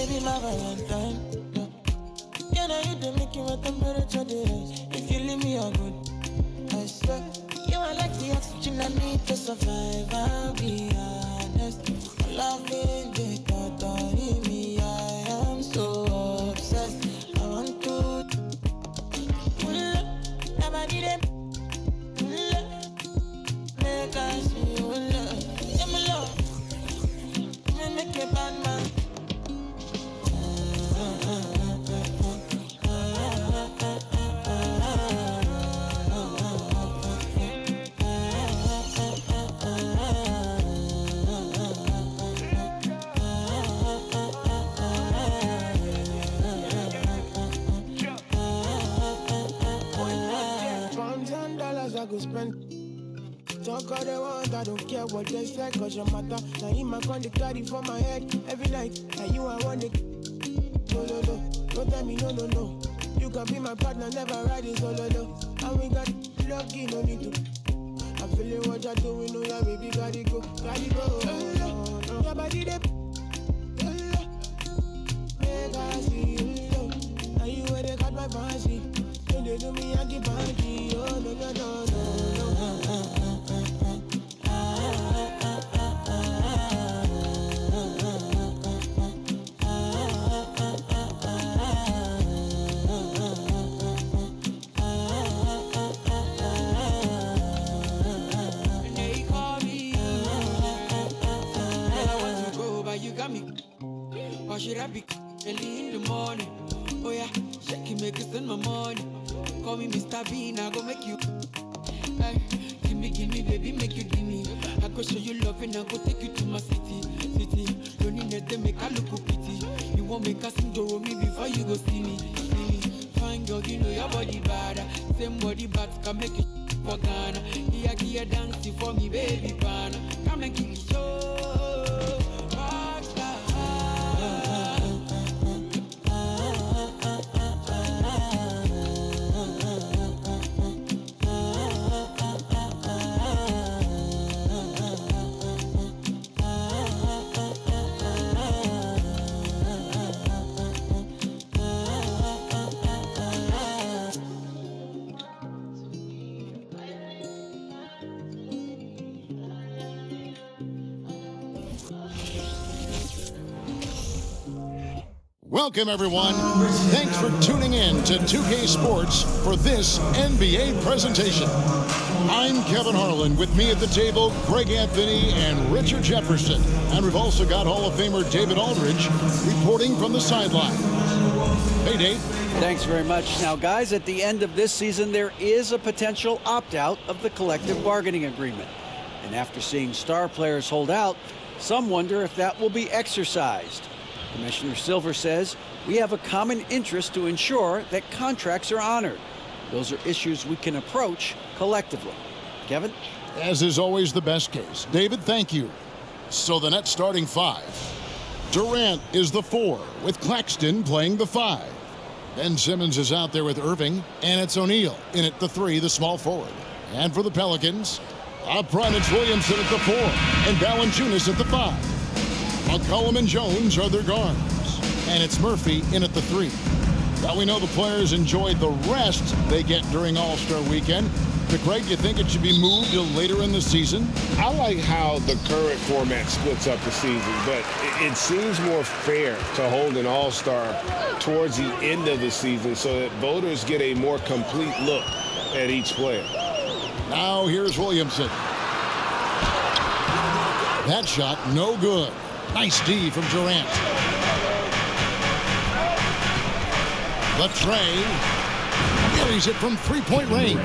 baby, my Valentine. Yeah, now you don't make it with temperature days. If you leave me a good, I swear. You are like the oxygen I need to survive. I'll be honest. Loving the thought of me, I am so obsessed. I want to never need it. Make us feel love. Yeah, my love. Make a bad man. I go spend. Talk all they want, I don't care what they say, cause your matter. Now in my con, they carry for my head every night. And you, I want it. No, no, no. Don't tell me no, no, no. You can be my partner, never ride it solo, no. And we got lucky, no need to. I'm feeling what you're doing, no, yeah, baby, gotta go, gotta go. Your body, they. Make I see you, now you where they got my fancy. When they do me, I keep on key. Oh, no, no, no, no. They call me. Girl, I want to go, but you got me. Or should I be early in the morning? Oh yeah, shake it, make it spend my money. Call me Mr. Bean, I go make you. Hey, give me, baby, make you give me. I go show you love and I go take you to my city. Don't need them, make I look pity. You won't make us sing to me before you go see me. Fine girl, you know your body bad. Same body bad can make you for Ghana. Here, dance for me, baby, pana. Come and give me show. Welcome, everyone. Thanks for tuning in to 2K Sports for this NBA presentation. I'm Kevin Harlan. With me at the table, Greg Anthony and Richard Jefferson. And we've also got Hall of Famer David Aldridge reporting from the sideline. Hey, Dave. Thanks very much. Now, guys, at the end of this season, there is a potential opt-out of the collective bargaining agreement. And after seeing star players hold out, some wonder if that will be exercised. Commissioner Silver says we have a common interest to ensure that contracts are honored. Those are issues we can approach collectively. Kevin? As is always the best case. David, thank you. So the Nets starting five. Durant is the 4, with Claxton playing the 5. Ben Simmons is out there with Irving, and it's O'Neal in at the 3, the small forward. And for the Pelicans, up front it's Williamson at the 4, and Valanciunas at the 5. McCollum and Jones are their guards, and it's Murphy in at the 3. Now we know the players enjoyed the rest they get during All-Star Weekend. But Greg, you think it should be moved to later in the season? I like how the current format splits up the season, but it seems more fair to hold an All-Star towards the end of the season so that voters get a more complete look at each player. Now here's Williamson. That shot, no good. Nice D from Durant. The tray. Carries it from three-point range.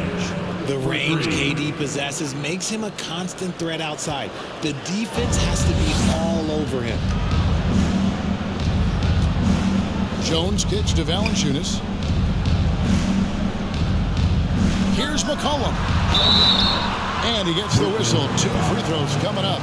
The range KD possesses makes him a constant threat outside. The defense has to be all over him. Jones kicks to Valanciunas. Here's McCollum. And he gets the whistle. 2 free throws coming up.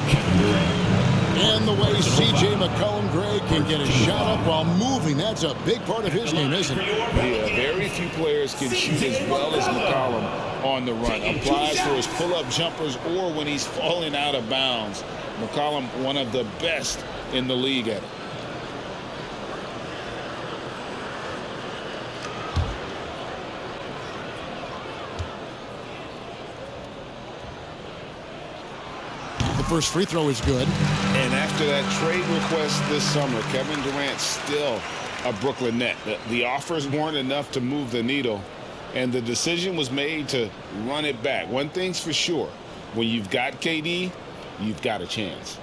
And the way C.J. McCollum, Greg, can get a shot up while moving, that's a big part of his game, isn't it? Yeah, very few players can shoot as well as McCollum on the run. Applies for his pull-up jumpers or when he's falling out of bounds. McCollum, one of the best in the league at it. first free throw is good. And after that trade request this summer, Kevin Durant's still a Brooklyn Net. The offers weren't enough to move the needle, and the decision was made to run it back. One thing's for sure, when you've got KD, you've got a chance.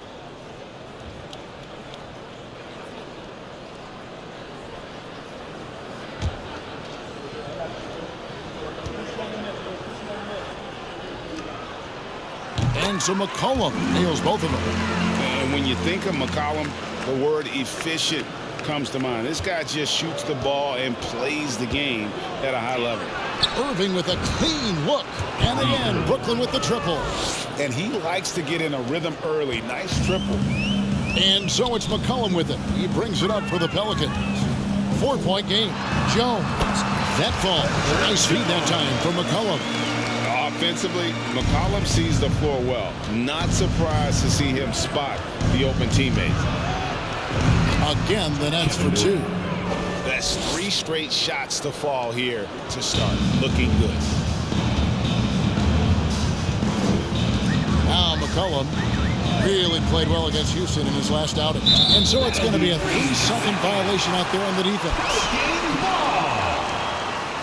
And so McCollum nails both of them. And when you think of McCollum, the word efficient comes to mind. This guy just shoots the ball and plays the game at a high level. Irving with a clean look. And again, Brooklyn with the triple. And he likes to get in a rhythm early. Nice triple. And so it's McCollum with it. He brings it up for the Pelicans. 4-point game. Jones. That fall. A nice feed that time for McCollum. Offensively, McCollum sees the floor well. Not surprised to see him spot the open teammate. Again, the Nets for 2. That's 3 straight shots to fall here to start. Looking good. Now McCollum really played well against Houston in his last outing. And so it's going to be a 3-second violation out there on the defense.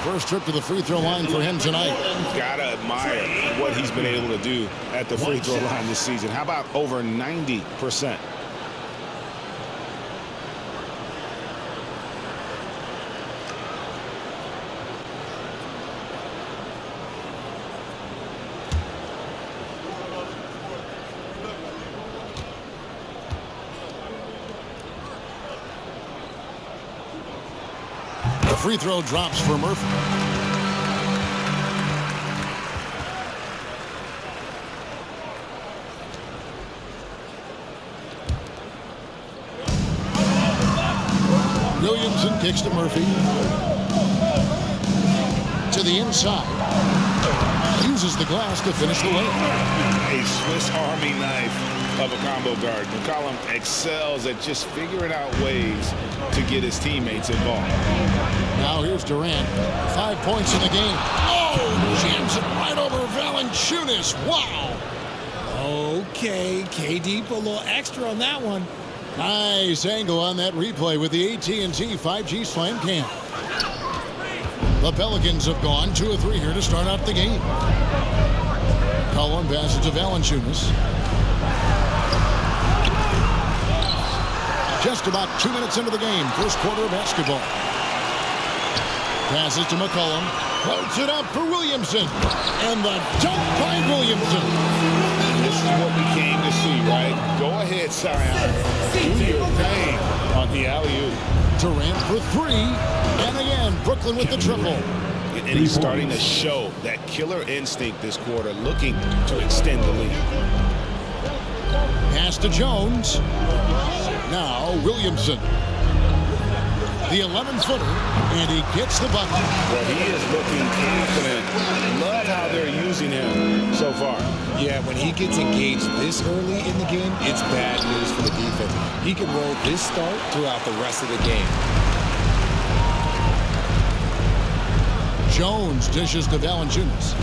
First trip to the free throw line for him tonight. Gotta admire what he's been able to do at the free throw line this season. How about over 90%? The free throw drops for Murphy. Williamson kicks to Murphy. To the inside. Uses the glass to finish the layup. A Swiss Army knife of a combo guard. McCollum excels at just figuring out ways to get his teammates involved. Now here's Durant. 5 points in the game. Oh, jams it right over Valanciunas. Wow. Okay, KD put a little extra on that one. Nice angle on that replay with the AT&T 5G Slam Cam. The Pelicans have gone 2 of 3 here to start out the game. McCollum passes to Valanciunas. Just about 2 minutes into the game, first quarter of basketball. Passes to McCollum. Floats it up for Williamson. And the dunk by Williamson. This is what we came to see, right? Go ahead, Zion. Do your thing on the alley-oop. Durant for 3. And again, Brooklyn with the triple. And he's starting to show that killer instinct this quarter, looking to extend the lead. Pass to Jones. Now Williamson. The 11-footer, and he gets the bucket. Well, he is looking confident. Love how they're using him so far. Yeah, when he gets engaged this early in the game, it's bad news for the defense. He can roll this start throughout the rest of the game. Jones dishes to Valanciunas.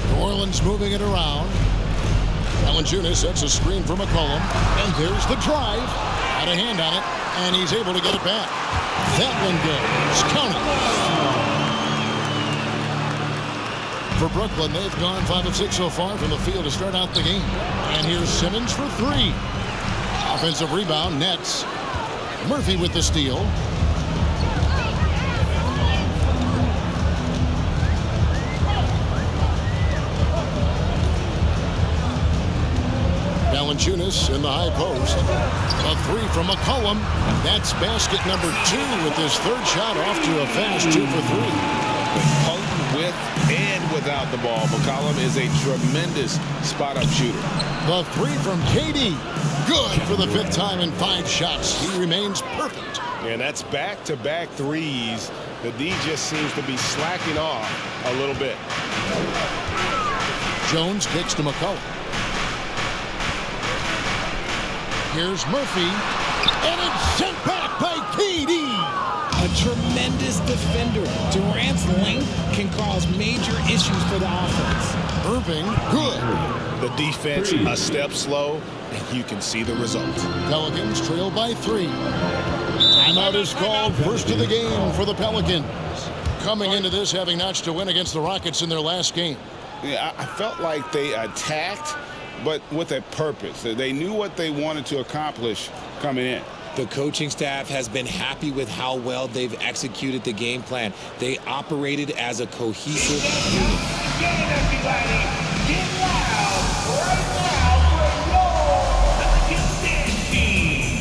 New Orleans moving it around. Valanciunas sets a screen for McCollum. And there's the drive. Got a hand on it, and he's able to get it back. That one goes. Count it. For Brooklyn, they've gone 5 of 6 so far from the field to start out the game. And here's Simmons for 3. Offensive rebound, Nets. Murphy with the steal. Valanciunas in the high post. A 3 from McCollum. That's basket number 2 with his third shot off to a fast 2 for 3. Potent with and without the ball, McCollum is a tremendous spot-up shooter. The 3 from KD. Good for the 5th time in 5 shots. He remains perfect. And that's back-to-back threes. The D just seems to be slacking off a little bit. Jones kicks to McCollum. Here's Murphy, and it's sent back by KD. A tremendous defender. Durant's length can cause major issues for the offense. Irving, good. The defense a step slow, and you can see the result. Pelicans trail by 3. Timeout is called. First of the game for the Pelicans. Coming into this having notched a win against the Rockets in their last game. Yeah, I felt like they attacked, but with a purpose. They knew what they wanted to accomplish coming in. The coaching staff has been happy with how well they've executed the game plan. They operated as a cohesive unit. Again, everybody, get loud right now for your Pelicans dance team.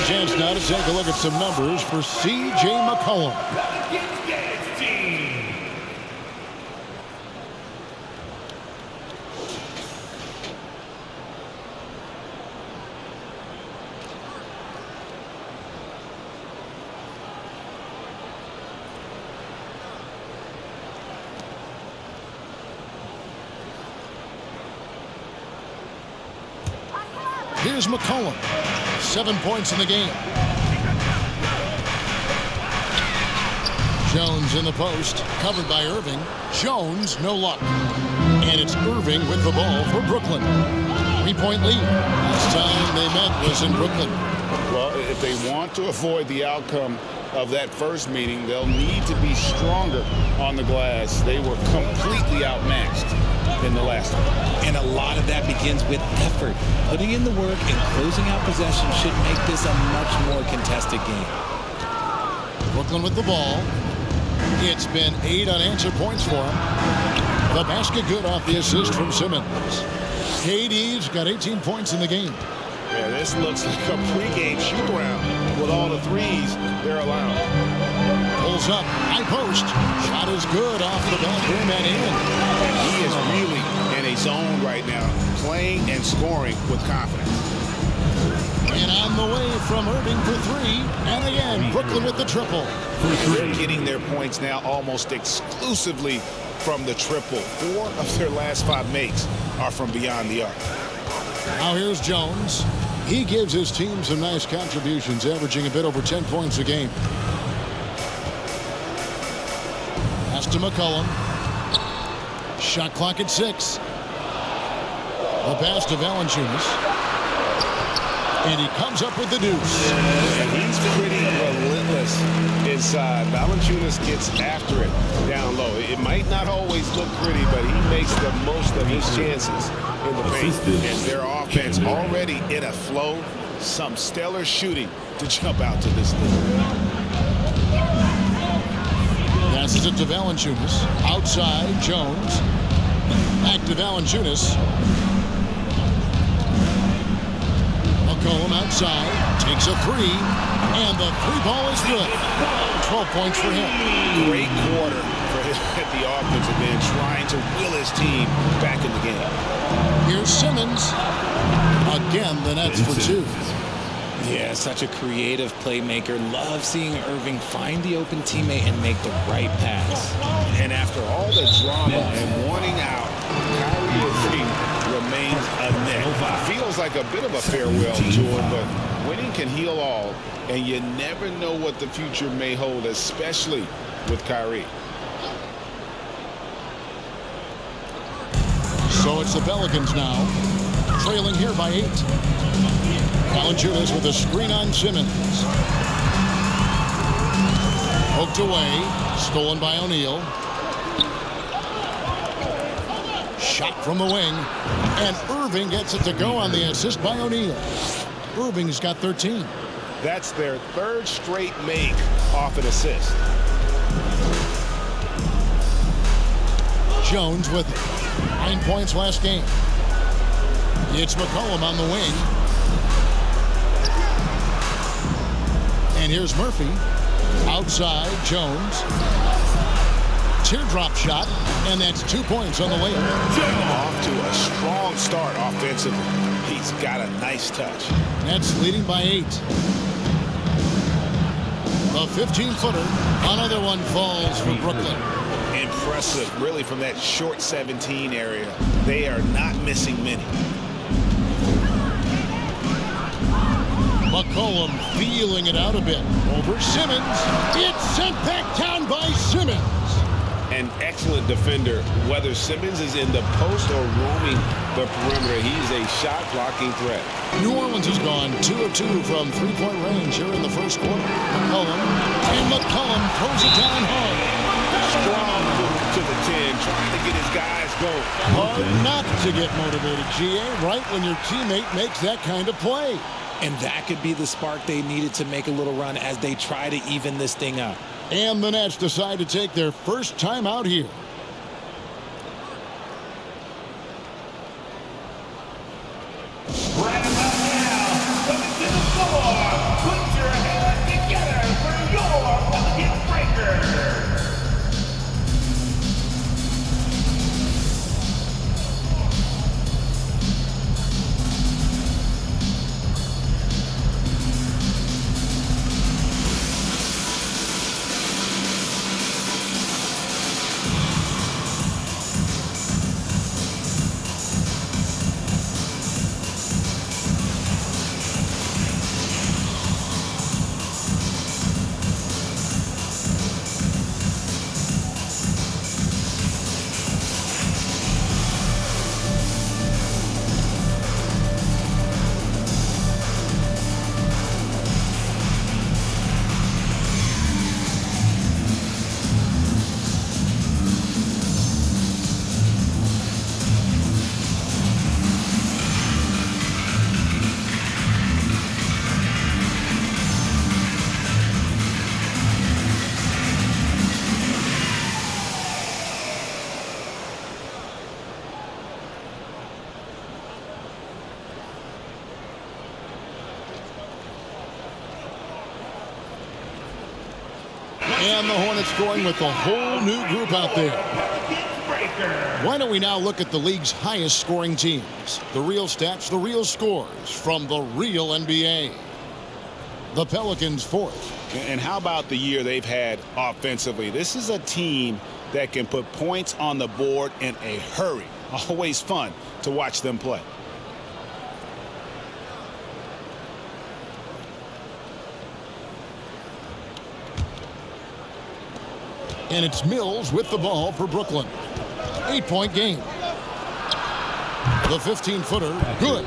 Chance now to take a look at some numbers for C.J. McCollum. Pelicans dance team. Here's McCollum. 7 points in the game. Jones in the post, covered by Irving. Jones, no luck. And it's Irving with the ball for Brooklyn. 3-point lead. Last time they met was in Brooklyn. Well, if they want to avoid the outcome of that first meeting, they'll need to be stronger on the glass. They were completely outmatched in the last one. And a lot of that begins with effort. Putting in the work and closing out possession should make this a much more contested game. Brooklyn with the ball. It's been 8 unanswered points for him. The basket good off the assist from Simmons. KD's got 18 points in the game. Yeah, this looks like a pregame shoot-around with all the threes they're allowed. Pulls up, high post. Shot is good off the back rim and in. And he is really in a zone right now, playing and scoring with confidence. And on the way from Irving for 3. And again, Brooklyn with the triple. They're getting their points now almost exclusively from the triple. 4 of their last 5 makes are from beyond the arc. Now here's Jones. He gives his team some nice contributions, averaging a bit over 10 points a game. Pass to McCollum. Shot clock at 6. The pass to Valanciunas. And he comes up with the deuce. And he's pretty relentless inside. Valanciunas gets after it down low. It might not always look pretty, but he makes the most of his chances in the paint. And their offense already in a flow. Some stellar shooting to jump out to this lead. Passes it to Valanciunas. Outside, Jones. Back to Valanciunas. McCollum outside. Takes a 3. And the 3-ball is good. 12 points for him. Great quarter for him at the offensive end, trying to will his team back in the game. Here's Simmons. Again, the Nets for 2. Yeah, such a creative playmaker. Love seeing Irving find the open teammate and make the right pass. And after all the drama and wanting out, Kyrie Irving remains a net. Feels like a bit of a farewell tour, but winning can heal all, and you never know what the future may hold, especially with Kyrie. So it's the Pelicans now, trailing here by 8. Valanciunas with a screen on Simmons. Poked away. Stolen by O'Neal. Shot from the wing. And Irving gets it to go on the assist by O'Neal. Irving's got 13. That's their third straight make off an assist. Jones with 9 points last game. It's McCollum on the wing. And here's Murphy. Outside, Jones. Teardrop shot, and that's 2 points on the layup. Off to a strong start offensively. He's got a nice touch. Nets leading by 8. The 15-footer. Another one falls for Brooklyn. Impressive, really, from that short 17 area. They are not missing many. McCollum feeling it out a bit. Over Simmons. It's sent back down by Simmons. An excellent defender, whether Simmons is in the post or roaming the perimeter. He's a shot-blocking threat. New Orleans has gone 2 of 2 from three-point range here in the first quarter. McCollum throws it down hard. Strong move to the 10, trying to get his guys going. Hard not to get motivated, GA, right when your teammate makes that kind of play. And that could be the spark they needed to make a little run as they try to even this thing up. And the Nets decide to take their first time out here. Right about now, coming to the floor. Put your hands together for your Pelicans breaker. And the Hornets going with a whole new group out there. Why don't we now look at the league's highest scoring teams? The real stats, the real scores from the real NBA. The Pelicans 4th. And how about the year they've had offensively? This is a team that can put points on the board in a hurry. Always fun to watch them play. And it's Mills with the ball for Brooklyn. 8-point game. The 15-footer, good.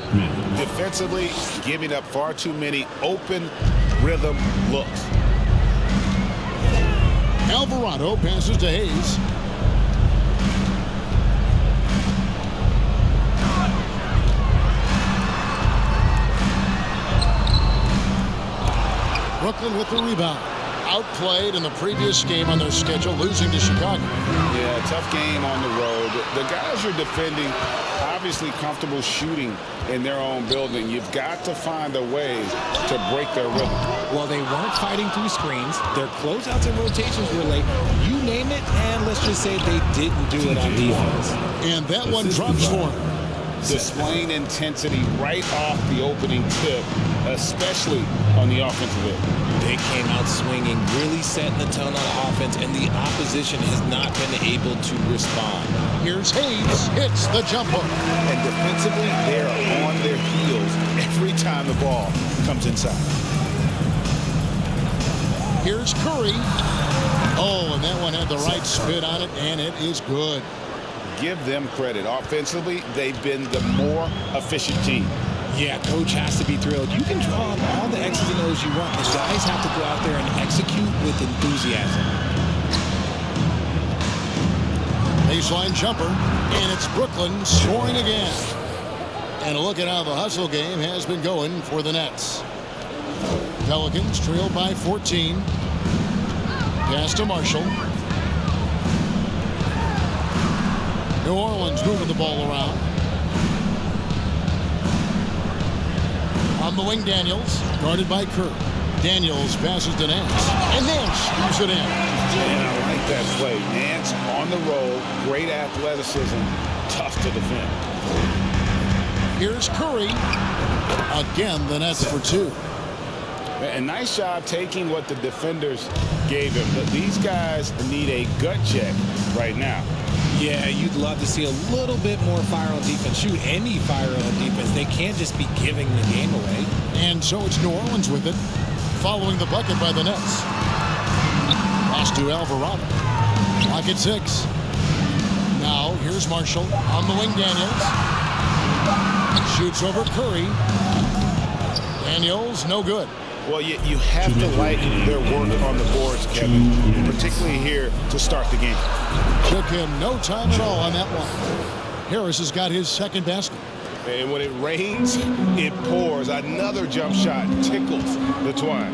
Defensively, giving up far too many open rhythm looks. Alvarado passes to Hayes. Brooklyn with the rebound. Outplayed in the previous game on their schedule, losing to Chicago. Yeah, tough game on the road. The guys are defending, obviously comfortable shooting in their own building. You've got to find a way to break their rhythm. Well, they weren't fighting through screens. Their closeouts and rotations were late. You name it, and let's just say they didn't do it on defense. And that one drops for him. Displaying intensity right off the opening tip, especially on the offensive end. They came out swinging, really setting the tone on offense, and the opposition has not been able to respond. Here's Hayes, hits the jumper. And defensively, they're on their heels every time the ball comes inside. Here's Curry. Oh, and that one had the right spin on it, and it is good. Give them credit. Offensively, they've been the more efficient team. Yeah, coach has to be thrilled. You can draw up all the X's and O's you want. The guys have to go out there and execute with enthusiasm. Baseline jumper, and it's Brooklyn scoring again. And look at how the hustle game has been going for the Nets. Pelicans trailed by 14. Pass to Marshall. New Orleans moving the ball around. On the wing, Daniels, guarded by Kerr. Daniels passes to Nance, and Nance moves it in. And I like that play. Nance on the roll, great athleticism, tough to defend. Here's Curry. Again, the Nets for two. A nice job taking what the defenders gave him. But these guys need a gut check right now. Yeah, you'd love to see a little bit more fire on defense. Shoot, any fire on defense. They can't just be giving the game away. And so it's New Orleans with it, following the bucket by the Nets. Pass to Alvarado. Clock at 6. Now, here's Marshall on the wing, Daniels. Shoots over Curry. Daniels, no good. Well, you have to like their work on the boards, Kevin, particularly here to start the game. Took him no time at all on that one. Harris has got his second basket. And when it rains, it pours. Another jump shot tickles the twine.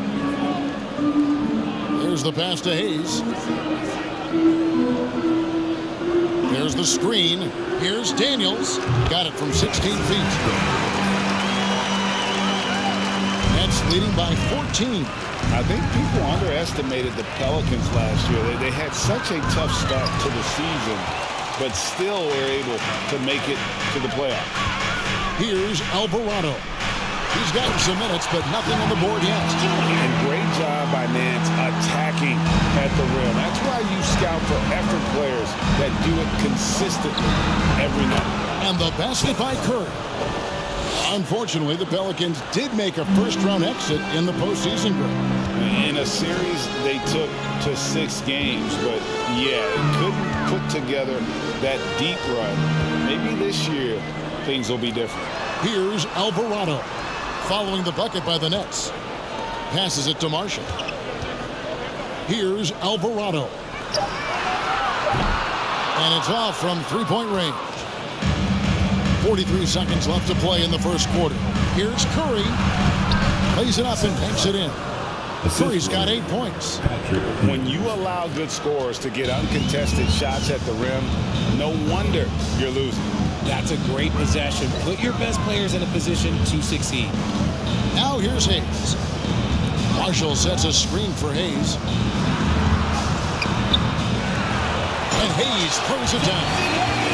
There's the pass to Hayes. There's the screen. Here's Daniels. Got it from 16 feet. Nets leading by 14. I think people underestimated the Pelicans last year. They had such a tough start to the season, but still were able to make it to the playoffs. Here's Alvarado. He's gotten some minutes, but nothing on the board yet. And great job by Nance attacking at the rim. That's why you scout for effort players that do it consistently every night. And the basket by Kerr. Unfortunately, the Pelicans did make a first-round exit in the postseason group. In a series they took to 6 games, but yeah, couldn't put together that deep run. Maybe this year things will be different. Here's Alvarado, following the bucket by the Nets. Passes it to Marshall. Here's Alvarado. And it's off from three-point range. 43 seconds left to play in the first quarter. Here's Curry. Lays it up and banks it in. Curry's got 8 points. When you allow good scorers to get uncontested shots at the rim, no wonder you're losing. That's a great possession. Put your best players in a position to succeed. Now here's Hayes. Marshall sets a screen for Hayes. And Hayes throws it down.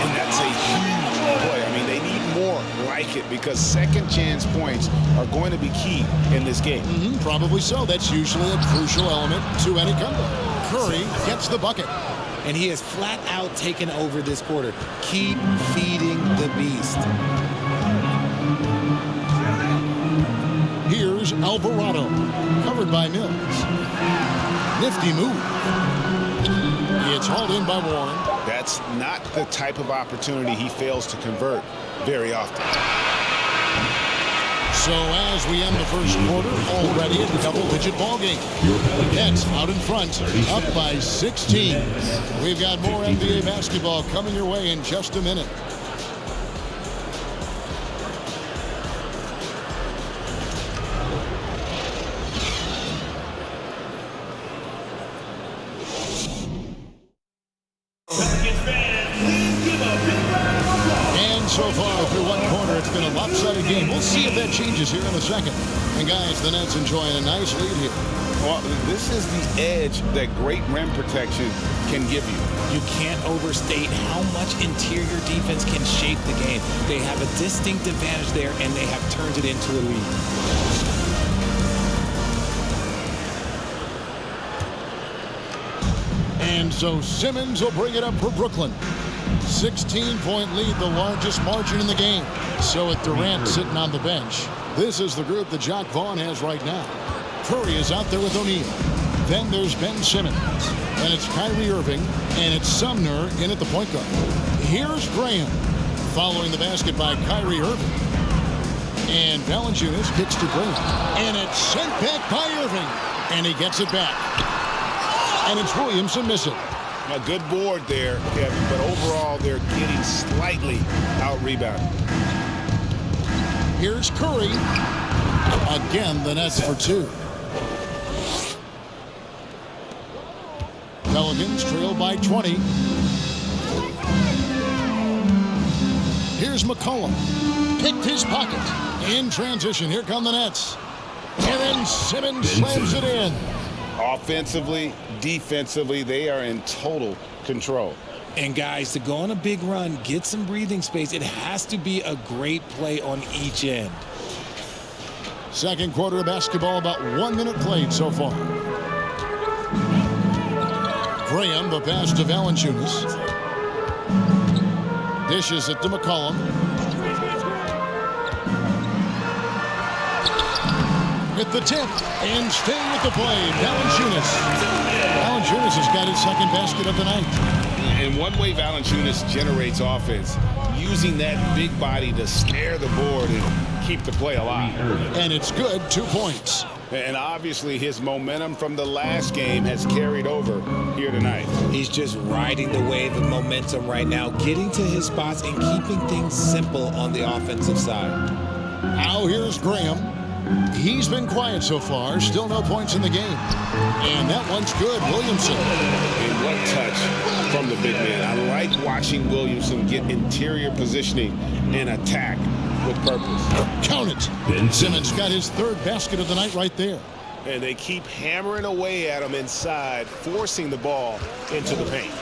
And that's a huge play. I mean, they need more like it because second chance points are going to be key in this game. Probably so. That's usually a crucial element to any comeback. Curry gets the bucket. And he has flat out taken over this quarter. Keep feeding the beast. Here's Alvarado, covered by Mills. Nifty move. It's hauled in by Warren. That's not the type of opportunity he fails to convert very often. So as we end the first quarter, already a double-digit ball game. Nets out in front, up by 16. We've got more NBA basketball coming your way in just a minute. So far through one quarter, it's been a lopsided game. We'll see if that changes here in a second. And guys, the Nets enjoying a nice lead here. Well, this is the edge that great rim protection can give you. You can't overstate how much interior defense can shape the game. They have a distinct advantage there, and they have turned it into a lead. And so Simmons will bring it up for Brooklyn. 16-point lead, the largest margin in the game. So with Durant sitting on the bench, this is the group that Jacque Vaughn has right now. Curry is out there with O'Neal. Then there's Ben Simmons. And it's Kyrie Irving. And it's Sumner in at the point guard. Here's Graham, following the basket by Kyrie Irving. And Valanciunas kicks to Graham. And it's sent back by Irving. And he gets it back. And it's Williamson missing. A good board there, Kevin, but overall they're getting slightly out-rebounded. Here's Curry. Again, the Nets for two. Pelicans trail by 20. Here's McCollum. Picked his pocket. In transition, here come the Nets. And then Simmons slams it in. Offensively, defensively, they are in total control. And guys, to go on a big run, get some breathing space, it has to be a great play on each end. Second quarter of basketball, about 1 minute played so far. Graham, the pass to Valanciunas. Dishes it to McCollum. With the tip and staying with the play, Valanciunas. Valanciunas has got his second basket of the night. And one way Valanciunas generates offense, using that big body to snare the board and keep the play alive. And it's good, 2 points. And obviously his momentum from the last game has carried over here tonight. He's just riding the wave of momentum right now, getting to his spots and keeping things simple on the offensive side. Now here's Graham. He's been quiet so far, still no points in the game. And that one's good, Williamson. And what touch from the big man. I like watching Williamson get interior positioning and attack with purpose. Count it. Simmons got his third basket of the night right there. And they keep hammering away at him inside, forcing the ball into the paint.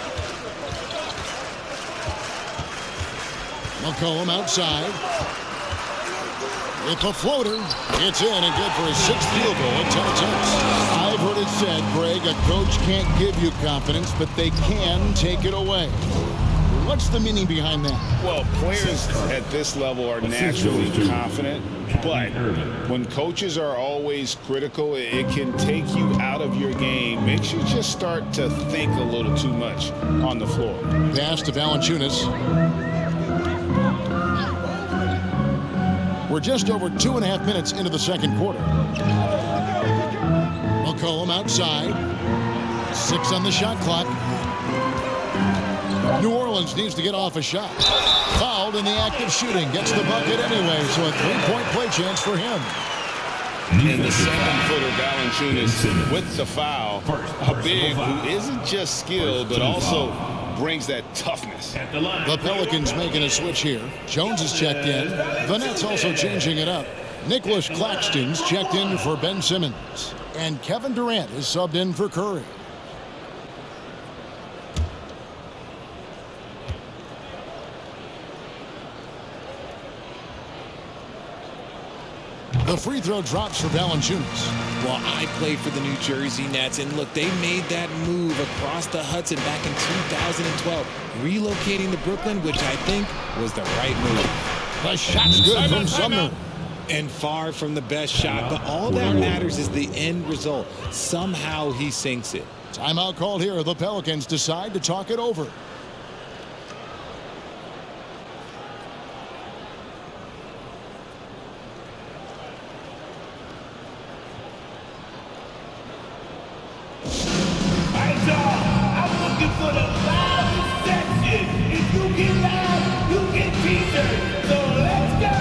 McCollum outside. With the floater, it's in and good for his sixth field goal in 10 attempts. I've heard it said, Greg, a coach can't give you confidence, but they can take it away. What's the meaning behind that? Well, players at this level are naturally confident, but when coaches are always critical, it can take you out of your game. Makes you just start to think a little too much on the floor. Pass to Valanciunas. We're just over 2.5 minutes into the second quarter. McCollum outside. 6 on the shot clock. New Orleans needs to get off a shot. Fouled in the act of shooting. Gets the bucket anyway, so a 3-point play chance for him. And the 7-footer Valanciunas with the foul. A big who isn't just skilled, but also brings that toughness. The Pelicans making a switch here. Jones is checked in. The Nets also changing it up. Nicholas Claxton's checked in for Ben Simmons. And Kevin Durant is subbed in for Curry. The free throw drops for Valanciunas. Well, I played for the New Jersey Nets, and look, they made that move across the Hudson back in 2012, relocating to Brooklyn, which I think was the right move. The shot's good from Sumner. And far from the best shot, but all that matters is the end result. Somehow he sinks it. Timeout called here. The Pelicans decide to talk it over. I'm looking for the loudest section. If you get loud, you get t-shirts. So let's go.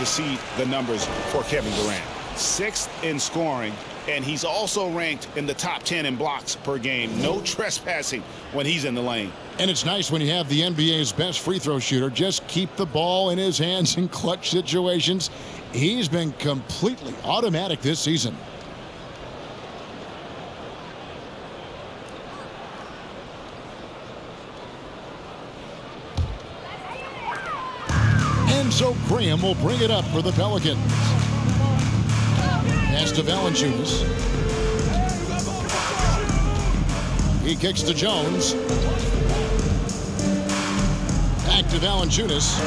to see the numbers for Kevin Durant. 6th in scoring, and he's also ranked in the top 10 in blocks per game. No trespassing when he's in the lane. And it's nice when you have the NBA's best free throw shooter just keep the ball in his hands in clutch situations. He's been completely automatic this season. And so Graham will bring it up for the Pelicans. Pass to Valanciunas. He kicks to Jones. Back to Valanciunas.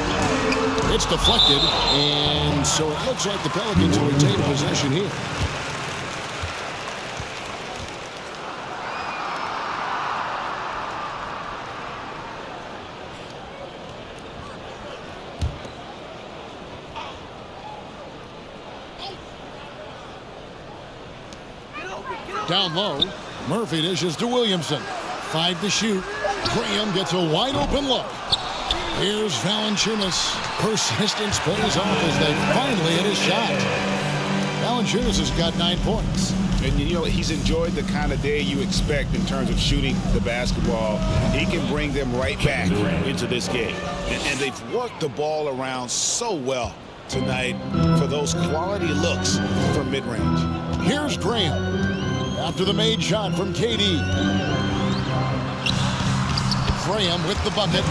It's deflected, and so it looks like the Pelicans will retain possession here. Down low, Murphy dishes to Williamson. 5 to shoot. Graham gets a wide open look. Here's Valanciunas. Persistence pays off as they finally hit his shot. Valanciunas has got 9 points. And you know, he's enjoyed the kind of day you expect in terms of shooting the basketball. He can bring them right back into this game. And they've worked the ball around so well tonight for those quality looks from mid-range. Here's Graham. After the made shot from KD. Graham with the bucket.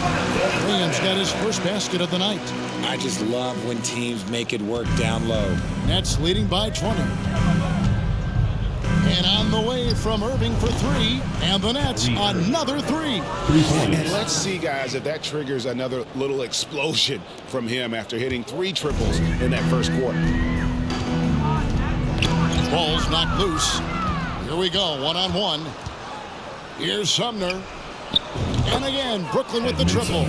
Graham's got his first basket of the night. I just love when teams make it work down low. Nets leading by 20. And on the way from Irving for 3. And the Nets another 3. And let's see, guys, if that triggers another little explosion from him after hitting 3 triples in that first quarter. Ball's knocked loose. Here we go, one-on-one. Here's Sumner. And again, Brooklyn with the triple.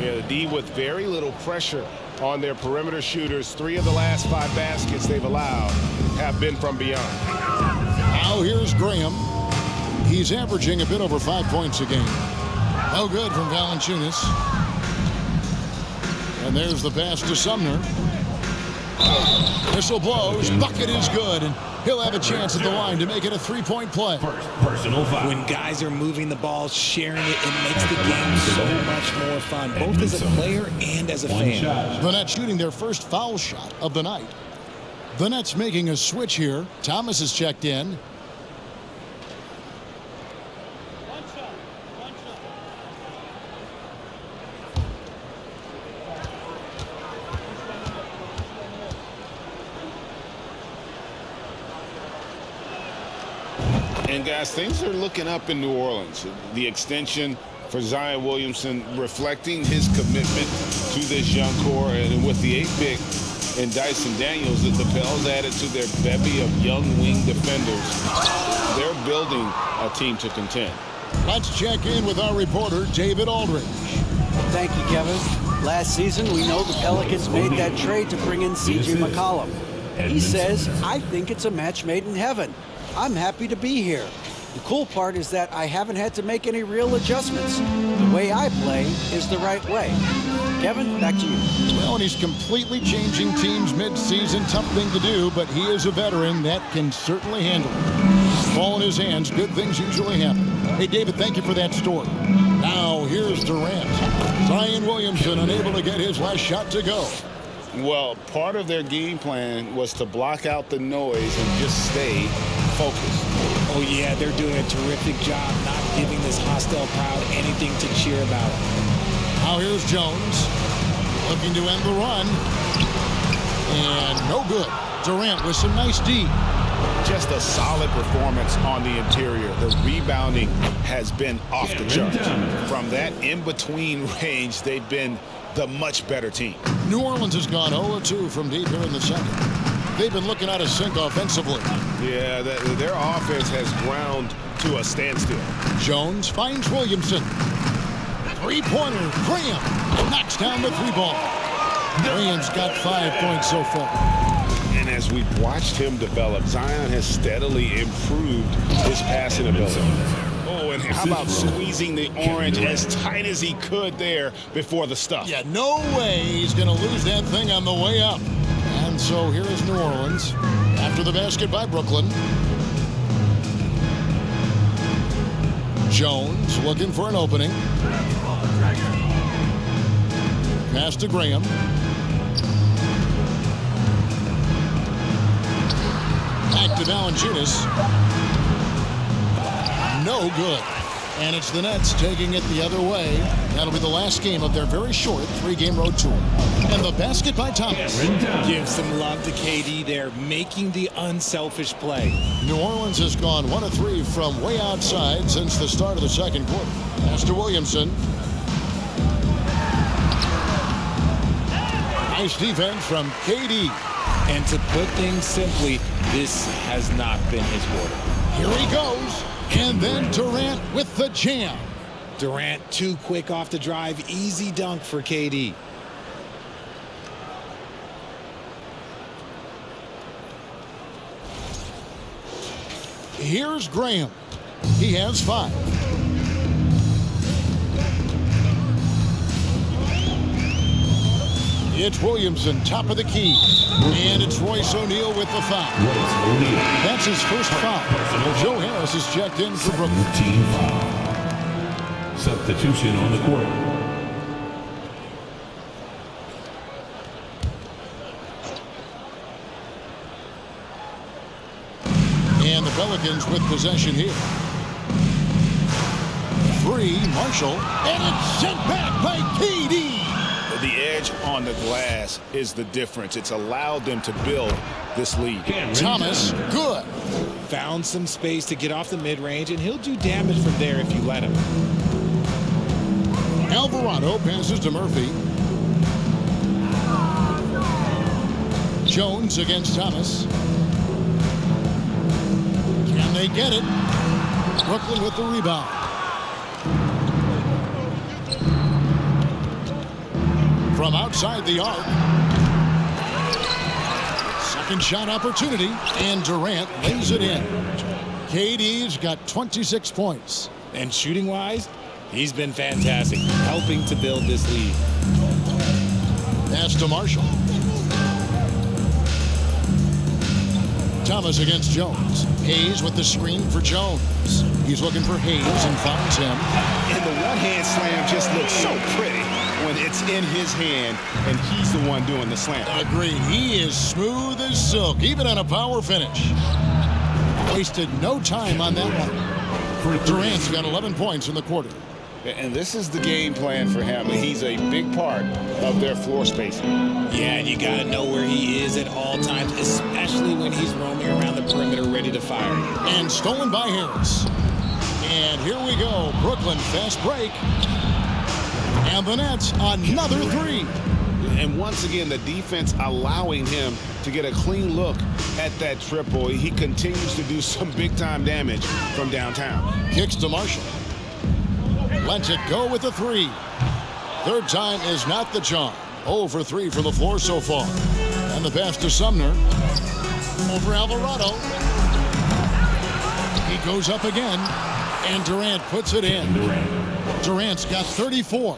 Yeah, the D with very little pressure on their perimeter shooters. 3 of the last 5 baskets they've allowed have been from beyond. Now here's Graham. He's averaging a bit over 5 points a game. No good from Valanciunas. And there's the pass to Sumner. Whistle blows. Bucket is good. And he'll have a chance at the line to make it a 3-point play. Personal foul. When guys are moving the ball, sharing it, it makes the game so much more fun, both as a player and as a fan. The Nets shooting their first foul shot of the night. The Nets making a switch here. Thomas is checked in. And guys, things are looking up in New Orleans. The extension for Zion Williamson reflecting his commitment to this young core, and with the 8-pick and Dyson Daniels, the Pels added to their bevy of young wing defenders. They're building a team to contend. Let's check in with our reporter, David Aldridge. Thank you, Kevin. Last season, we know the Pelicans made that trade to bring in C.J. McCollum. He says, I think it's a match made in heaven. I'm happy to be here. The cool part is that I haven't had to make any real adjustments. The way I play is the right way. Kevin, back to you. Well, and he's completely changing teams mid-season. Tough thing to do, but he is a veteran that can certainly handle it. Ball in his hands, good things usually happen. Hey, David, thank you for that story. Now, here's Durant. Zion Williamson unable to get his last shot to go. Well, part of their game plan was to block out the noise and just stay focused. Oh, yeah, they're doing a terrific job not giving this hostile crowd anything to cheer about. Now here's Jones, looking to end the run. And no good. Durant with some nice D. Just a solid performance on the interior. The rebounding has been off the charts. From that in-between range, they've been the much better team. New Orleans has gone 0-2 from deep here in the second. They've been looking out of sync offensively. Yeah, their offense has ground to a standstill. Jones finds Williamson. Three-pointer. Graham knocks down the 3-ball. Graham's got 5 points so far. And as we've watched him develop, Zion has steadily improved his passing ability. Oh, and how about squeezing the orange as tight as he could there before the stuff? Yeah, no way he's going to lose that thing on the way up. And so here is New Orleans after the basket by Brooklyn. Jones looking for an opening. Pass to Graham. Back to Valanciunas. No good. And it's the Nets taking it the other way. That'll be the last game of their very short 3-game road tour. And the basket by Thomas. Give some love to KD there, making the unselfish play. New Orleans has gone 1 of 3 from way outside since the start of the second quarter. Pass to Williamson. Nice defense from KD. And to put things simply, this has not been his quarter. Here he goes. And then Durant with the jam. Durant too quick off the drive. Easy dunk for KD. Here's Graham. He has 5. It's Williamson, top of the key. And it's Royce O'Neal with the foul. That's his first foul. Joe Harris is checked in for Brooklyn. Team foul. Substitution on the court. And the Pelicans with possession here. 3, Marshall. And it's sent back by KD. The edge on the glass is the difference. It's allowed them to build this lead. Thomas, good. Found some space to get off the mid-range, and he'll do damage from there if you let him. Alvarado passes to Murphy. Jones against Thomas. Can they get it? Brooklyn with the rebound. From outside the arc. Second shot opportunity, and Durant lays it in. KD's got 26 points. And shooting-wise, he's been fantastic, helping to build this lead. Pass to Marshall. Thomas against Jones. Hayes with the screen for Jones. He's looking for Hayes and finds him. And the one-hand slam just looks so pretty when it's in his hand and he's the one doing the slam. Agreed. He is smooth as silk, even on a power finish. Wasted no time on that one. Durant's got 11 points in the quarter. And this is the game plan for him. He's a big part of their floor spacing. Yeah, and you got to know where he is at all times, especially when he's roaming around the perimeter ready to fire. And stolen by Harris. And here we go. Brooklyn fast break. And the Nets another 3. And once again, the defense allowing him to get a clean look at that triple. He continues to do some big-time damage from downtown. Kicks to Marshall. Lets it go with a 3. Third time is not the charm. 0 for 3 from the floor so far. And the pass to Sumner. Over Alvarado. He goes up again. And Durant puts it in. Durant's got 34.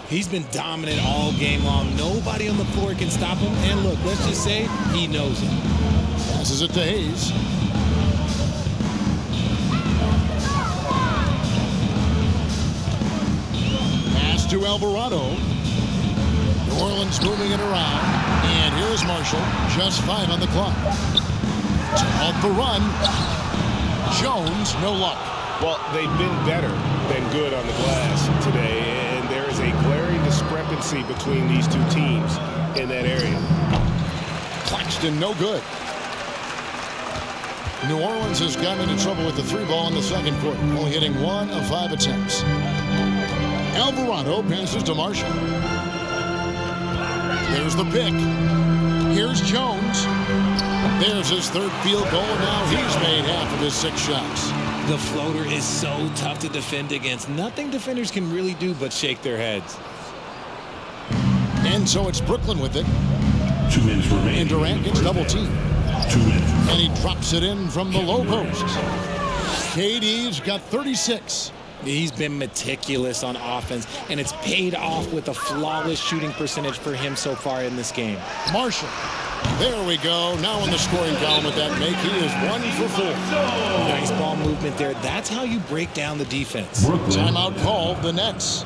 He's been dominant all game long. Nobody on the floor can stop him. And look, let's just say he knows it. Passes it to Hayes. Pass to Alvarado. New Orleans moving it around. And here's Marshall. Just 5 on the clock. To halt the run. Jones, no luck. Well, they've been better than good on the glass today, and there is a glaring discrepancy between these two teams in that area. Claxton, no good. New Orleans has gotten into trouble with the 3 ball in the second quarter, only hitting 1 of 5 attempts. Alvarado passes to Marshall. There's the pick. Here's Jones. There's his 3rd field goal, and now he's made half of his 6 shots. The floater is so tough to defend against. Nothing defenders can really do but shake their heads. And so it's Brooklyn with it. 2 minutes remaining. And Durant gets double teamed. 2 minutes. And he drops it in from the low post. KD's got 36. He's been meticulous on offense, and it's paid off with a flawless shooting percentage for him so far in this game. Marshall There we go. Now in the scoring column with that make, he is 1 for 4. Nice ball movement there. That's how you break down the defense. Timeout called, the Nets.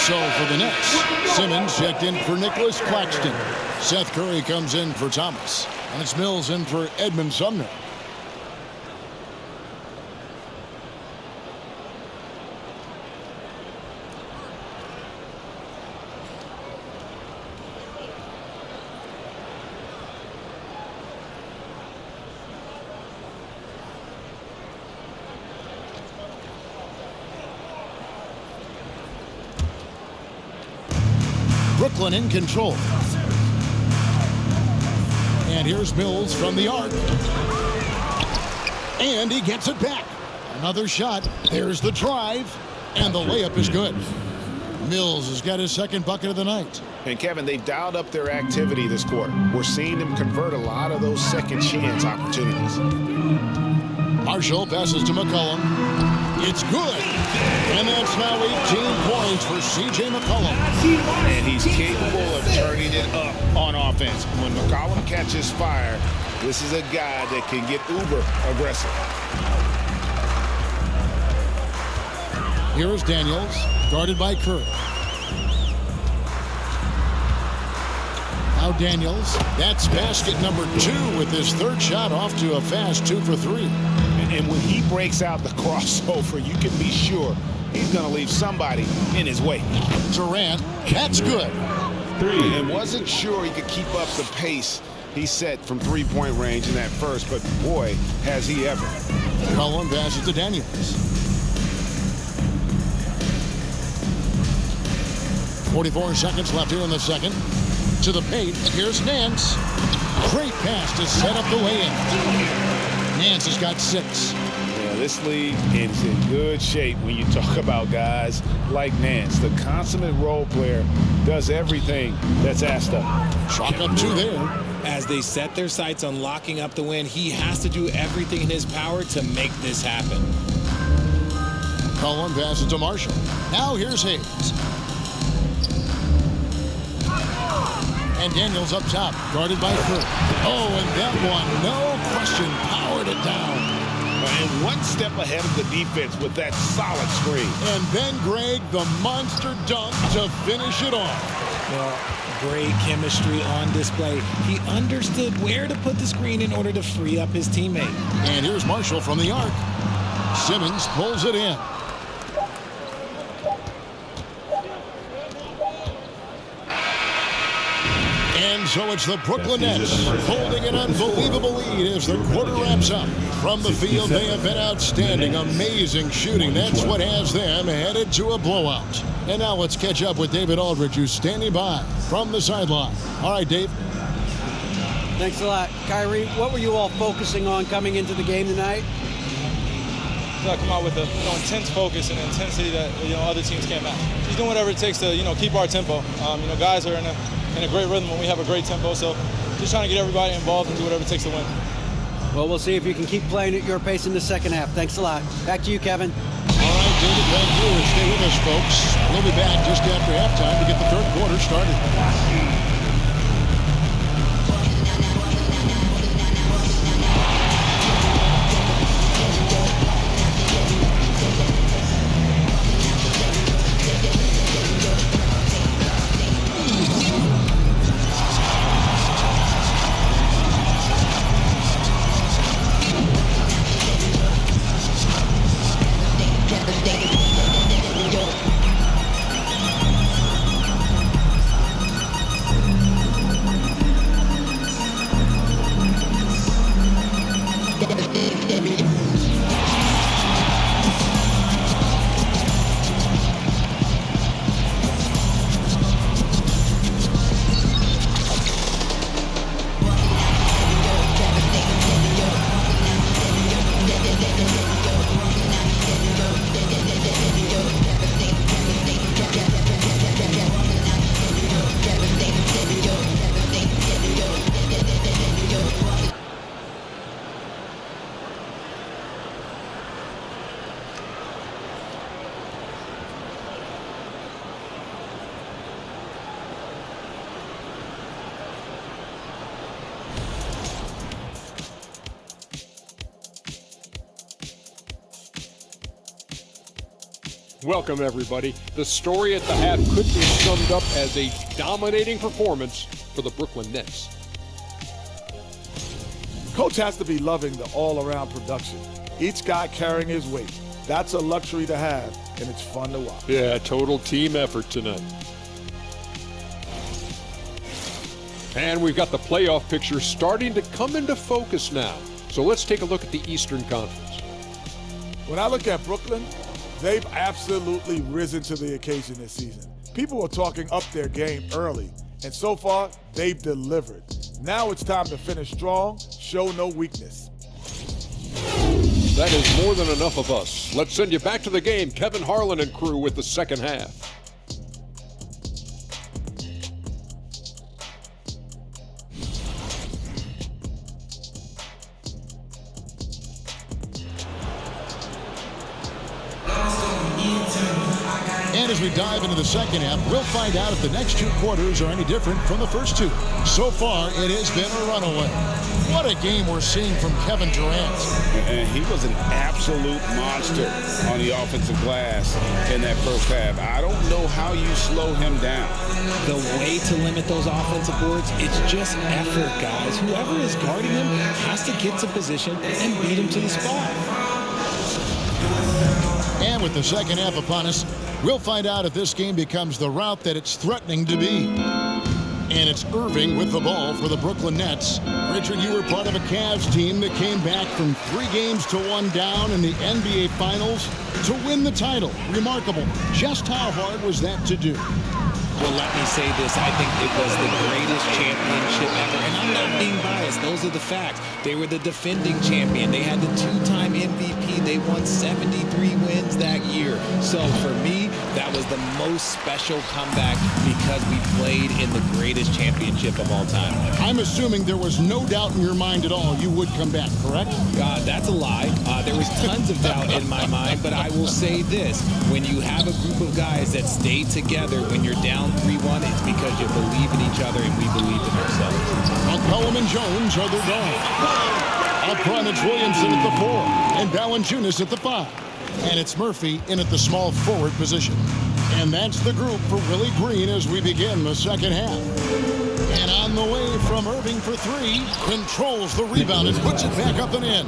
So for the Nets, Simmons checked in for Nicholas Claxton. Seth Curry comes in for Thomas. And it's Mills in for Edmund Sumner. Brooklyn in control. And here's Mills from the arc. And he gets it back. Another shot. There's the drive. And the layup is good. Mills has got his second bucket of the night. And Kevin, they've dialed up their activity this quarter. We're seeing them convert a lot of those second chance opportunities. Marshall passes to McCollum. It's good. And that's now 18 points for C.J. McCollum. And he's capable of turning it up on offense. When McCollum catches fire, this is a guy that can get uber aggressive. Here is Daniels, guarded by Curry. Now Daniels, that's basket number 2 with his third shot off to a fast 2 for 3. And when he breaks out the crossover, you can be sure he's going to leave somebody in his way. Durant, that's good. And wasn't sure he could keep up the pace he set from three-point range in that first, but boy, has he ever. Cullen passes to Daniels. 44 seconds left here in the second. To the paint, here's Nance. Great pass to set up the lay-in. Nance has got 6. Yeah, this league is in good shape when you talk about guys like Nance. The consummate role player does everything that's asked of him. Chalk up 2 there. As they set their sights on locking up the win, he has to do everything in his power to make this happen. Cullen passes to Marshall. Now here's Hayes. And Daniels up top, guarded by Curry. Oh, and that one, no question, powered it down. And one step ahead of the defense with that solid screen. And then Greg, the monster dunk to finish it off. Well, great chemistry on display. He understood where to put the screen in order to free up his teammate. And here's Marshall from the arc. Simmons pulls it in. And so it's the Brooklyn Nets holding an unbelievable lead as the quarter wraps up. From the field, they have been outstanding, amazing shooting. That's what has them headed to a blowout. And now let's catch up with David Aldridge, who's standing by from the sideline. All right, Dave. Thanks a lot. Kyrie, what were you all focusing on coming into the game tonight? come out with a intense focus and intensity that other teams can't match. Just doing whatever it takes to keep our tempo. Guys are in a great rhythm when we have a great tempo. So just trying to get everybody involved and do whatever it takes to win. Well, we'll see if you can keep playing at your pace in the second half. Thanks a lot. Back to you, Kevin. All right, David, thank you. And stay with us, folks. We'll be back just after halftime to get the third quarter started. Welcome, everybody. The story at the half could be summed up as a dominating performance for the Brooklyn Nets. Coach has to be loving the all-around production. Each guy carrying his weight. That's a luxury to have, and it's fun to watch. Yeah, total team effort tonight. And we've got the playoff picture starting to come into focus now. So let's take a look at the Eastern Conference. When I look at Brooklyn, they've absolutely risen to the occasion this season. People were talking up their game early, and so far, they've delivered. Now it's time to finish strong, show no weakness. That is more than enough of us. Let's send you back to the game, Kevin Harlan and crew with the second half. And as we dive into the second half, we'll find out if the next two quarters are any different from the first two. So far, it has been a runaway. What a game we're seeing from Kevin Durant. And he was an absolute monster on the offensive glass in that first half. I don't know how you slow him down. The way to limit those offensive boards, it's just effort, guys. Whoever is guarding him has to get to position and beat him to the spot. And with the second half upon us, we'll find out if this game becomes the route that it's threatening to be. And it's Irving with the ball for the Brooklyn Nets. Richard, you were part of a Cavs team that came back from 3 games to 1 down in the NBA Finals to win the title. Remarkable. Just how hard was that to do? Well, let me say this. I think it was the greatest championship ever. And I'm not being biased. Those are the facts. They were the defending champion. They had the 2-time MVP. They won 73 wins that year. So for me, that was the most special comeback because we played in the greatest championship of all time. I'm assuming there was no doubt in your mind at all you would come back, correct? That's a lie. There was tons of doubt in my mind, but I will say this. When you have a group of guys that stay together when you're down 3-1, it's because you believe in each other and we believe in ourselves. McCollum and Jones are the guard. Up front, it's Williamson at the 4 and Valanciunas at the 5. And it's Murphy in at the small forward position. And that's the group for Willie Green as we begin the second half. And on the way from Irving for 3, controls the rebound and puts it back up and in.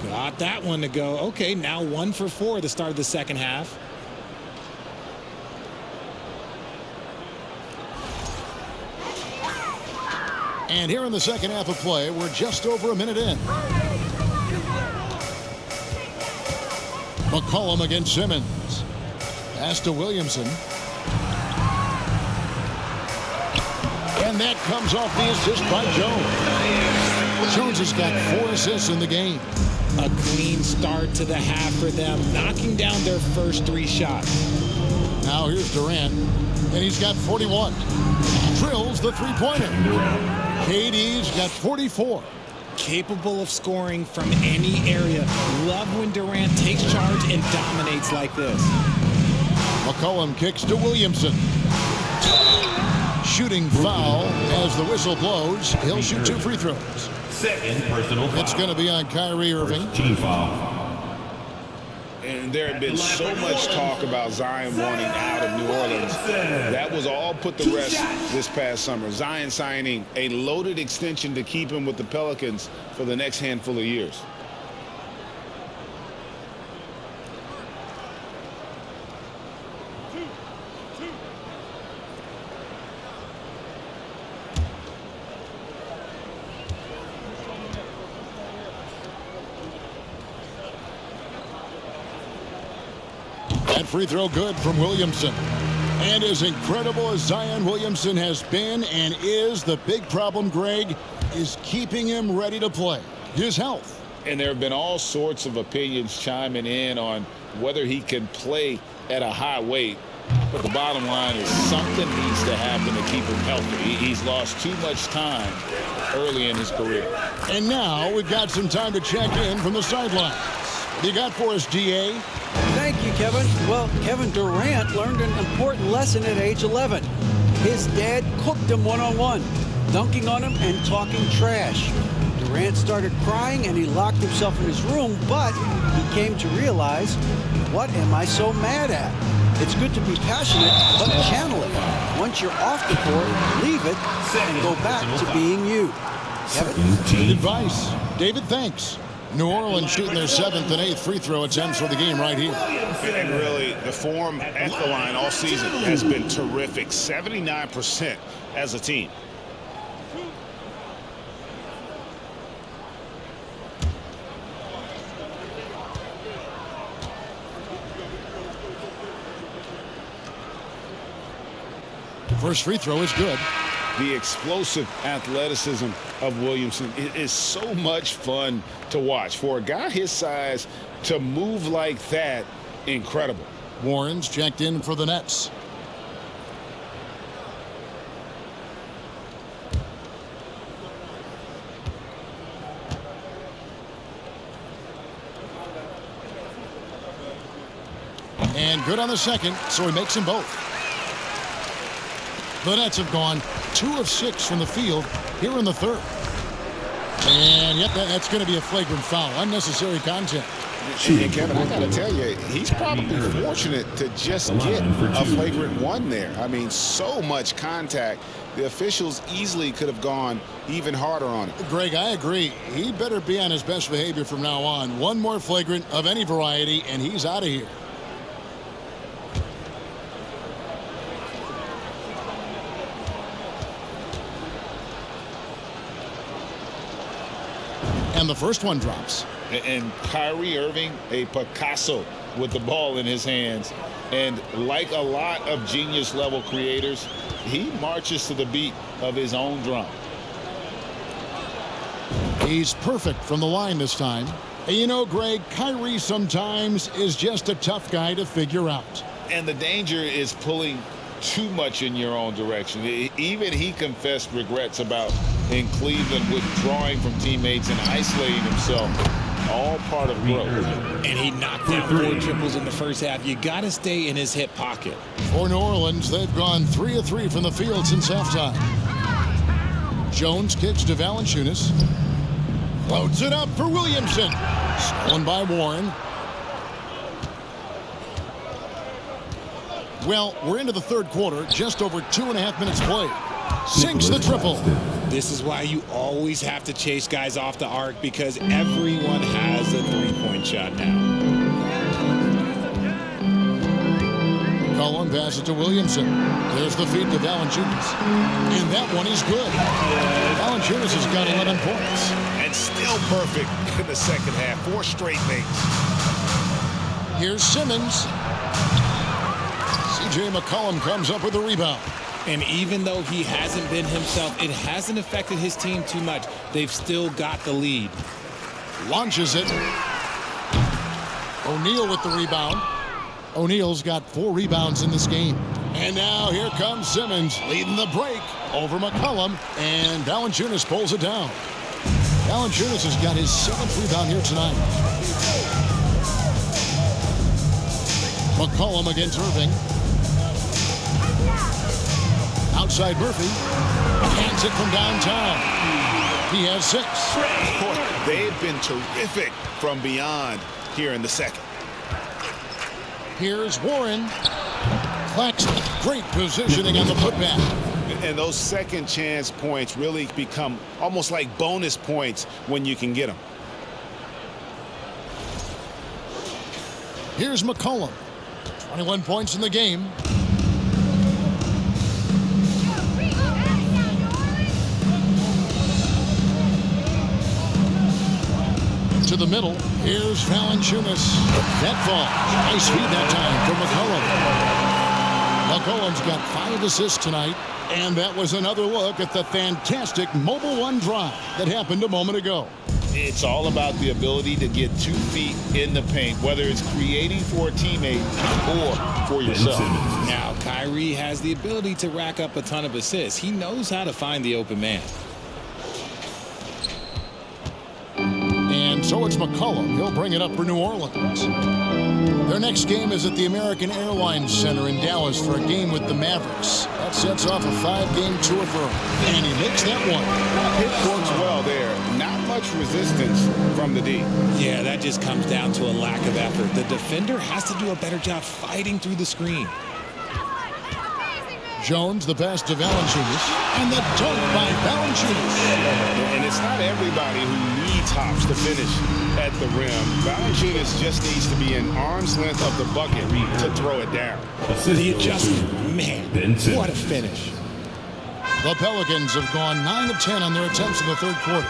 Got that one to go. Okay, now 1 for 4 at the start of the second half. And here in the second half of play, we're just over a minute in. McCollum against Simmons. Pass to Williamson. And that comes off the assist by Jones. Jones has got 4 assists in the game. A clean start to the half for them, knocking down their first 3 shots. Now here's Durant, and he's got 41. Drills the three-pointer. KD's got 44. Capable of scoring from any area. Love when Durant takes charge and dominates like this. McCollum kicks to Williamson. Shooting foul as the whistle blows. He'll shoot 2 free throws. Second personal foul. It's going to be on Kyrie Irving. First team foul. And there had been so much talk about Zion wanting out of New Orleans. That was all put to rest this past summer. Zion signing a loaded extension to keep him with the Pelicans for the next handful of years. That free throw good from Williamson. And as incredible as Zion Williamson has been and is, the big problem, Greg, is keeping him ready to play. His health. And there have been all sorts of opinions chiming in on whether he can play at a high weight. But the bottom line is something needs to happen to keep him healthy. He's lost too much time early in his career. And now we've got some time to check in from the sidelines. What do you got for us, DA? Thank you, Kevin. Well, Kevin Durant learned an important lesson at age 11. His dad cooked him one-on-one, dunking on him and talking trash. Durant started crying and he locked himself in his room, but he came to realize, what am I so mad at? It's good to be passionate, but channel it. Once you're off the court, leave it and go back to being you. Kevin? Good advice. David, thanks. New Orleans shooting their 7th and 8th free throw attempts for the game right here. And really, the form at the line all season has been terrific. 79% as a team. First free throw is good. The explosive athleticism of Williamson is so much fun to watch. For a guy his size to move like that, incredible. Warren's checked in for the Nets. And good on the second, so he makes them both. The Nets have gone 2 of 6 from the field here in the third. And yep, that's going to be a flagrant foul. Unnecessary contact. And Kevin, I got to tell you, he's probably fortunate to just get a flagrant one there. I mean, so much contact. The officials easily could have gone even harder on it. Greg, I agree. He better be on his best behavior from now on. One more flagrant of any variety, and he's out of here. And the first one drops. And Kyrie Irving, a Picasso with the ball in his hands. And like a lot of genius level creators, he marches to the beat of his own drum. He's perfect from the line this time. And you know, Greg, Kyrie sometimes is just a tough guy to figure out. And the danger is pulling too much in your own direction. Even he confessed regrets about in Cleveland withdrawing from teammates and isolating himself. All part of growth. And he knocked down 4 triples in the first half. You got to stay in his hip pocket. For New Orleans, they've gone 3 of 3 from the field since halftime. Jones kicks to Valanciunas. Floats it up for Williamson. Stolen by Warren. Well, we're into the third quarter, just over 2.5 minutes played. Sinks the triple. This is why you always have to chase guys off the arc, because everyone has a three-point shot now. McCollum passes to Williamson. There's the feed to Valanciunas. And that one is good. Valanciunas has got 11 points. And still perfect in the second half. 4 straight makes. Here's Simmons. C.J. McCollum comes up with the rebound. And even though he hasn't been himself, it hasn't affected his team too much. They've still got the lead. launches it. O'Neal with the rebound. O'Neal's got 4 rebounds in this game. And now here comes Simmons leading the break over McCollum, and Valanciunas pulls it down. Valanciunas has got his 7th rebound here tonight. McCollum against Irving. Outside Murphy. Hands it from downtown. He has 6. They've been terrific from beyond here in the second. Here's Warren. Claxton, great positioning on the putback. And those second chance points really become almost like bonus points when you can get them. Here's McCollum. 21 points in the game. To the middle. Here's Valanciunas. That falls. Nice feed that time for McCollum. McCollum's got 5 assists tonight. And that was another look at the fantastic Mobile One drive that happened a moment ago. It's all about the ability to get 2 feet in the paint, whether it's creating for a teammate or for yourself. Now, Kyrie has the ability to rack up a ton of assists. He knows how to find the open man. And so it's McCollum. He'll bring it up for New Orleans. Their next game is at the American Airlines Center in Dallas for a game with the Mavericks. That sets off a 5-game tour for him. And he makes that one. It works well there. Not much resistance from the D. Yeah, that just comes down to a lack of effort. The defender has to do a better job fighting through the screen. Jones, the pass to Valanciunas, and the dunk by Valanciunas. And it's not everybody who needs hops to finish at the rim. Valanciunas just needs to be an arm's length of the bucket to throw it down. The adjustment, man, what a finish. The Pelicans have gone 9 of 10 on their attempts in the third quarter.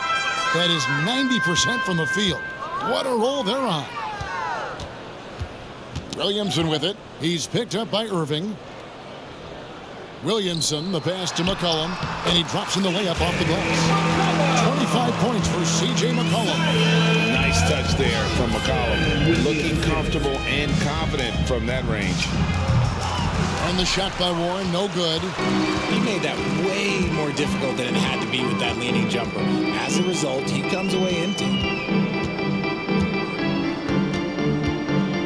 That is 90% from the field. What a roll they're on. Williamson with it. He's picked up by Irving. Williamson, the pass to McCollum, and he drops in the layup off the glass. 25 points for C.J. McCollum. Nice touch there from McCollum. Looking comfortable and confident from that range. And the shot by Warren, no good. He made that way more difficult than it had to be with that leaning jumper. As a result, he comes away empty.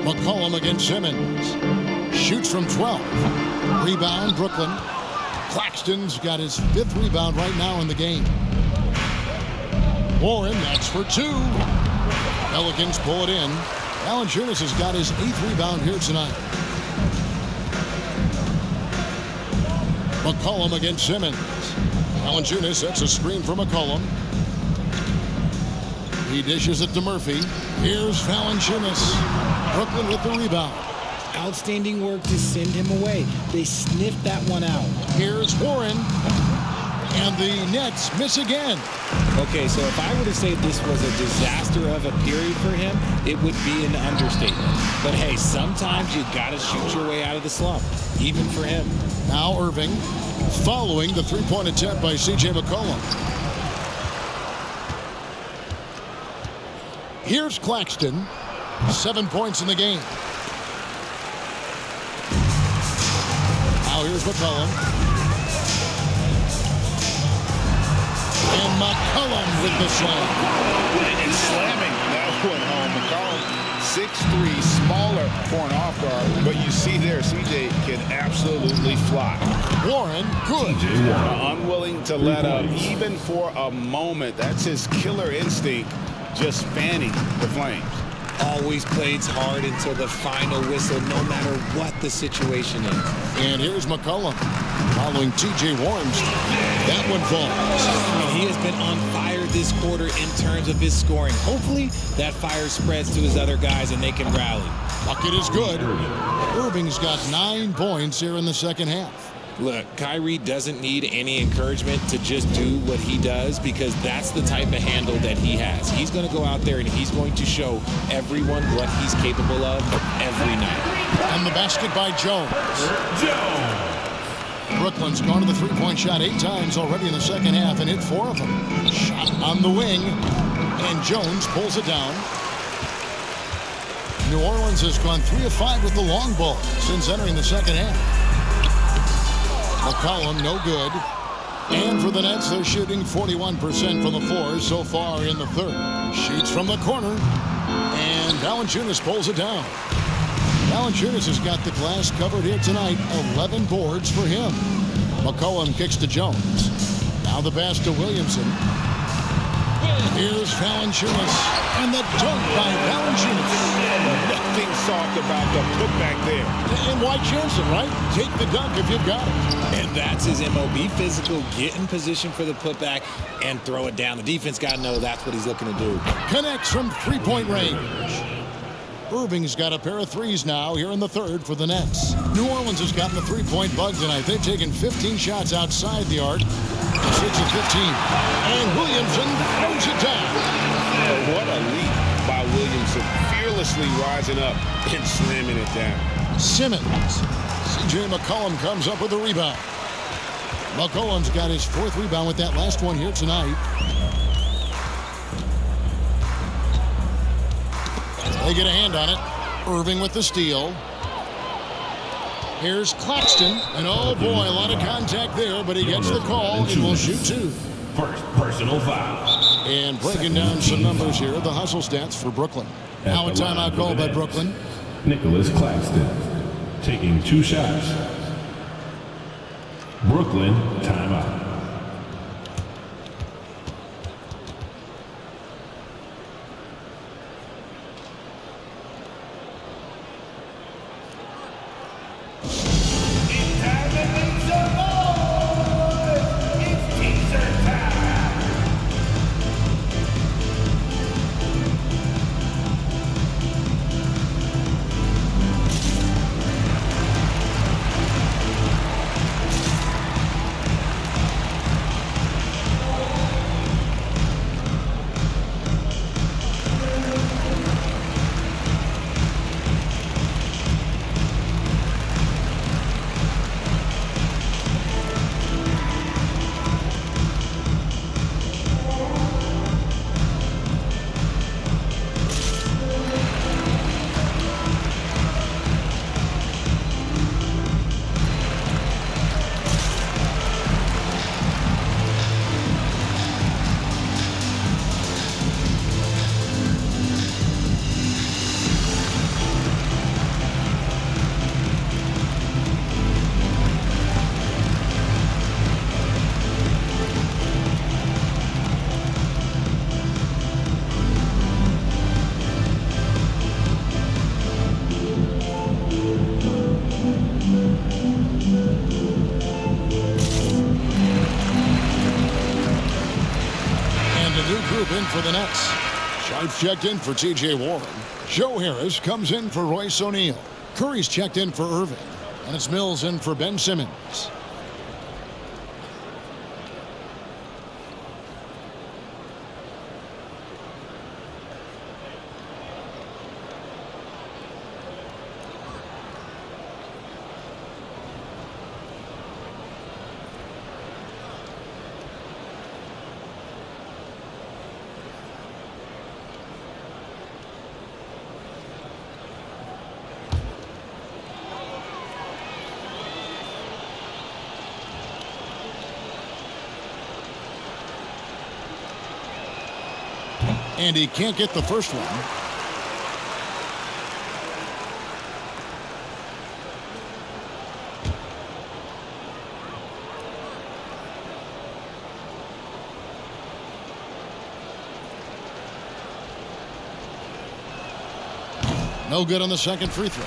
McCollum against Simmons. Shoots from 12. Rebound, Brooklyn. Claxton's got his 5th rebound right now in the game. Warren, that's for 2. Pelicans pull it in. Valanciunas has got his 8th rebound here tonight. McCollum against Simmons. Valanciunas sets a screen for McCollum. He dishes it to Murphy. Here's Valanciunas. Brooklyn with the rebound. Outstanding work to send him away. They sniffed that one out. Here's Warren. And the Nets miss again. Okay, so if I were to say this was a disaster of a period for him, it would be an understatement. But hey, sometimes you gotta shoot your way out of the slump, even for him. Now Irving, following the 3-point attempt by C.J. McCollum. Here's Claxton. 7 points in the game. Now here's McCollum. And McCollum with the slam. And slamming that one home. McCollum, 6'3", smaller for an off guard, but you see there, CJ can absolutely fly. Warren, good. Unwilling to let up, even for a moment. That's his killer instinct, just fanning the flames. Always plays hard until the final whistle, no matter what the situation is. And here's McCollum following T.J. Warren's. That one falls. And he has been on fire this quarter in terms of his scoring. Hopefully that fire spreads to his other guys and they can rally. Bucket is good. Irving's got 9 points here in the second half. Look, Kyrie doesn't need any encouragement to just do what he does, because that's the type of handle that he has. He's going to go out there and he's going to show everyone what he's capable of every night. And the basket by Jones. Brooklyn's gone to the 3-point shot 8 times already in the second half and hit 4 of them. Shot on the wing. And Jones pulls it down. New Orleans has gone 3 of 5 with the long ball since entering the second half. McCollum, no good. And for the Nets, they're shooting 41% from the floor so far in the third. Shoots from the corner. And Valanciunas pulls it down. Valanciunas has got the glass covered here tonight. 11 boards for him. McCollum kicks to Jones. Now the pass to Williamson. Here's Valanciunas. And the dunk by Valanciunas. Nothing soft about the putback there. And why chance it, right? Take the dunk if you've got it. And that's his MO. Be physical, get in position for the putback, and throw it down. The defense got to know that's what he's looking to do. Connects from three-point range. Irving's got a pair of threes now here in the third for the Nets. New Orleans has gotten the three-point bug tonight. They've taken 15 shots outside the arc. 6 of 15. And Williamson throws it down. What a leap by Williamson. Fearlessly rising up and slamming it down. Simmons. C.J. McCollum comes up with a rebound. McCollum's got his 4th rebound with that last one here tonight. They get a hand on it. Irving with the steal. Here's Claxton. And oh boy, a lot of contact there, but he gets the call and will shoot 2. First personal foul. And breaking down some numbers here, the hustle stats for Brooklyn. Now a timeout call by Brooklyn. Nicholas Claxton taking 2 shots. Brooklyn timeout. In for the Nets. Sharp's checked in for T.J. Warren. Joe Harris comes in for Royce O'Neal. Curry's checked in for Irving. And it's Mills in for Ben Simmons. And he can't get the first one. No good on the second free throw.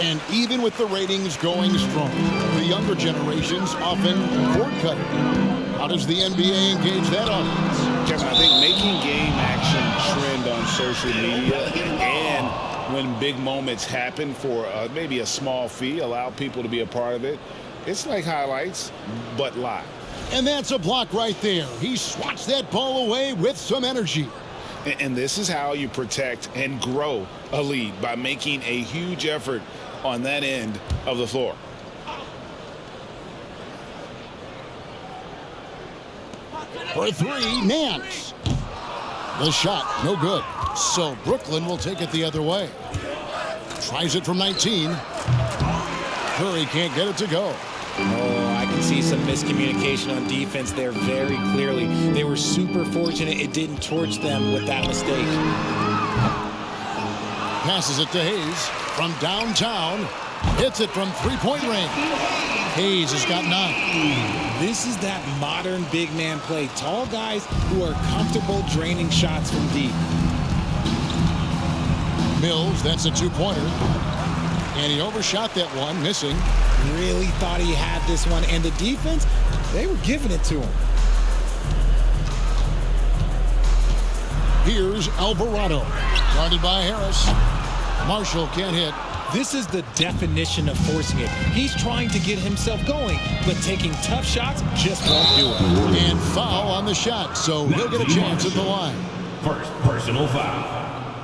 And even with the ratings going strong, the younger generations often cord cutting. How does the NBA engage that audience? Kevin, I think making game action trend on social media and when big moments happen for maybe a small fee, allow people to be a part of it. It's like highlights, but live. And that's a block right there. He swats that ball away with some energy. And this is how you protect and grow a lead, by making a huge effort on that end of the floor. For 3, Nance. The shot, no good. So Brooklyn will take it the other way. Tries it from 19. Curry can't get it to go. Oh, I can see some miscommunication on defense there very clearly. They were super fortunate it didn't torch them with that mistake. Passes it to Hayes from downtown. Hits it from three-point range. Hayes has got 9. This is that modern big man play. Tall guys who are comfortable draining shots from deep. Mills, that's a two-pointer. And he overshot that one, missing. Really thought he had this one. And the defense, they were giving it to him. Here's Alvarado. Guarded by Harris. Marshall can't hit. This is the definition of forcing it. He's trying to get himself going, but taking tough shots just won't do it. And foul on the shot, so he'll get a chance at the line. First personal foul.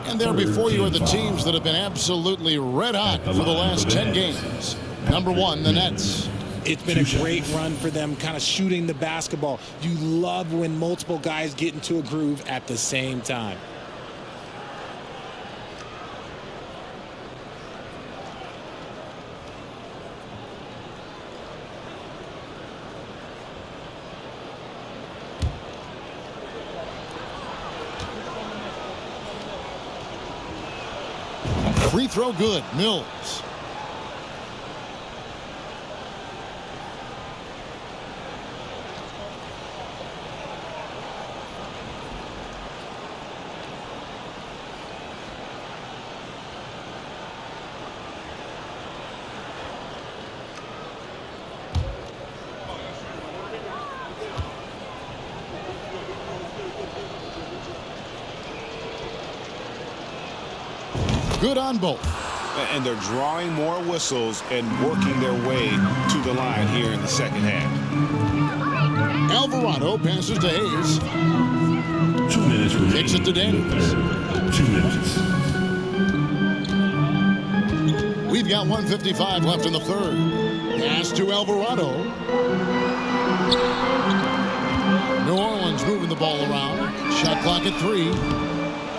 And there before you are the teams that have been absolutely red hot for the last 10 games. Number 1, the Nets. It's been a great run for them, kind of shooting the basketball. You love when multiple guys get into a groove at the same time. Free throw good. Mills. Good on both. And they're drawing more whistles and working their way to the line here in the second half. Alvarado passes to Hayes. 2 minutes remaining. Takes it to Daniels. 2 minutes. We've got 1:55 left in the third. Pass to Alvarado. New Orleans moving the ball around. Shot clock at 3.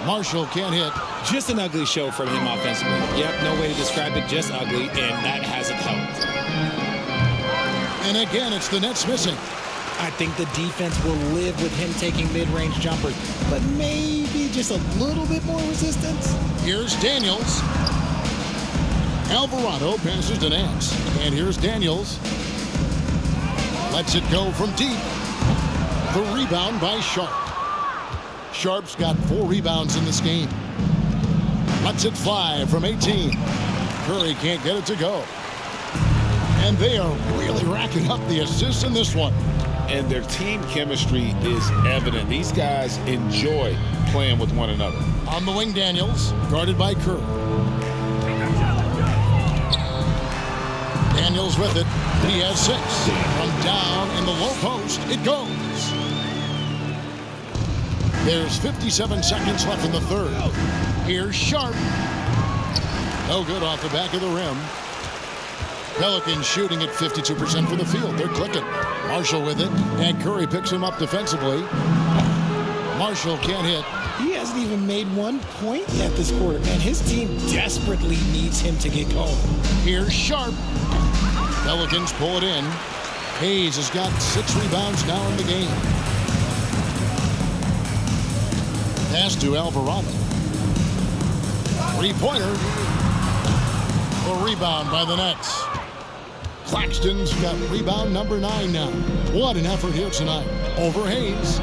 Marshall can't hit. Just an ugly show from him offensively. Yep, no way to describe it, just ugly, and that hasn't helped. And again, it's the Nets missing. I think the defense will live with him taking mid-range jumpers, but maybe just a little bit more resistance. Here's Daniels. Alvarado passes to Nance. And here's Daniels. Lets it go from deep. The rebound by Sharp. Sharp's got 4 rebounds in this game. Lets it fly from 18. Curry can't get it to go. And they are really racking up the assists in this one. And their team chemistry is evident. These guys enjoy playing with one another. On the wing, Daniels, guarded by Curry. Daniels with it. He has 6. From down in the low post, it goes. There's 57 seconds left in the third. Here's Sharp. No good off the back of the rim. Pelicans shooting at 52% from the field. They're clicking. Marshall with it, and Curry picks him up defensively. Marshall can't hit. He hasn't even made 1 point yet this quarter, man. His team desperately needs him to get going. Here's Sharp. Pelicans pull it in. Hayes has got 6 rebounds now in the game. Pass to Alvarado. 3-pointer. A rebound by the Nets. Claxton's got rebound number 9 now. What an effort here tonight. Over Hayes.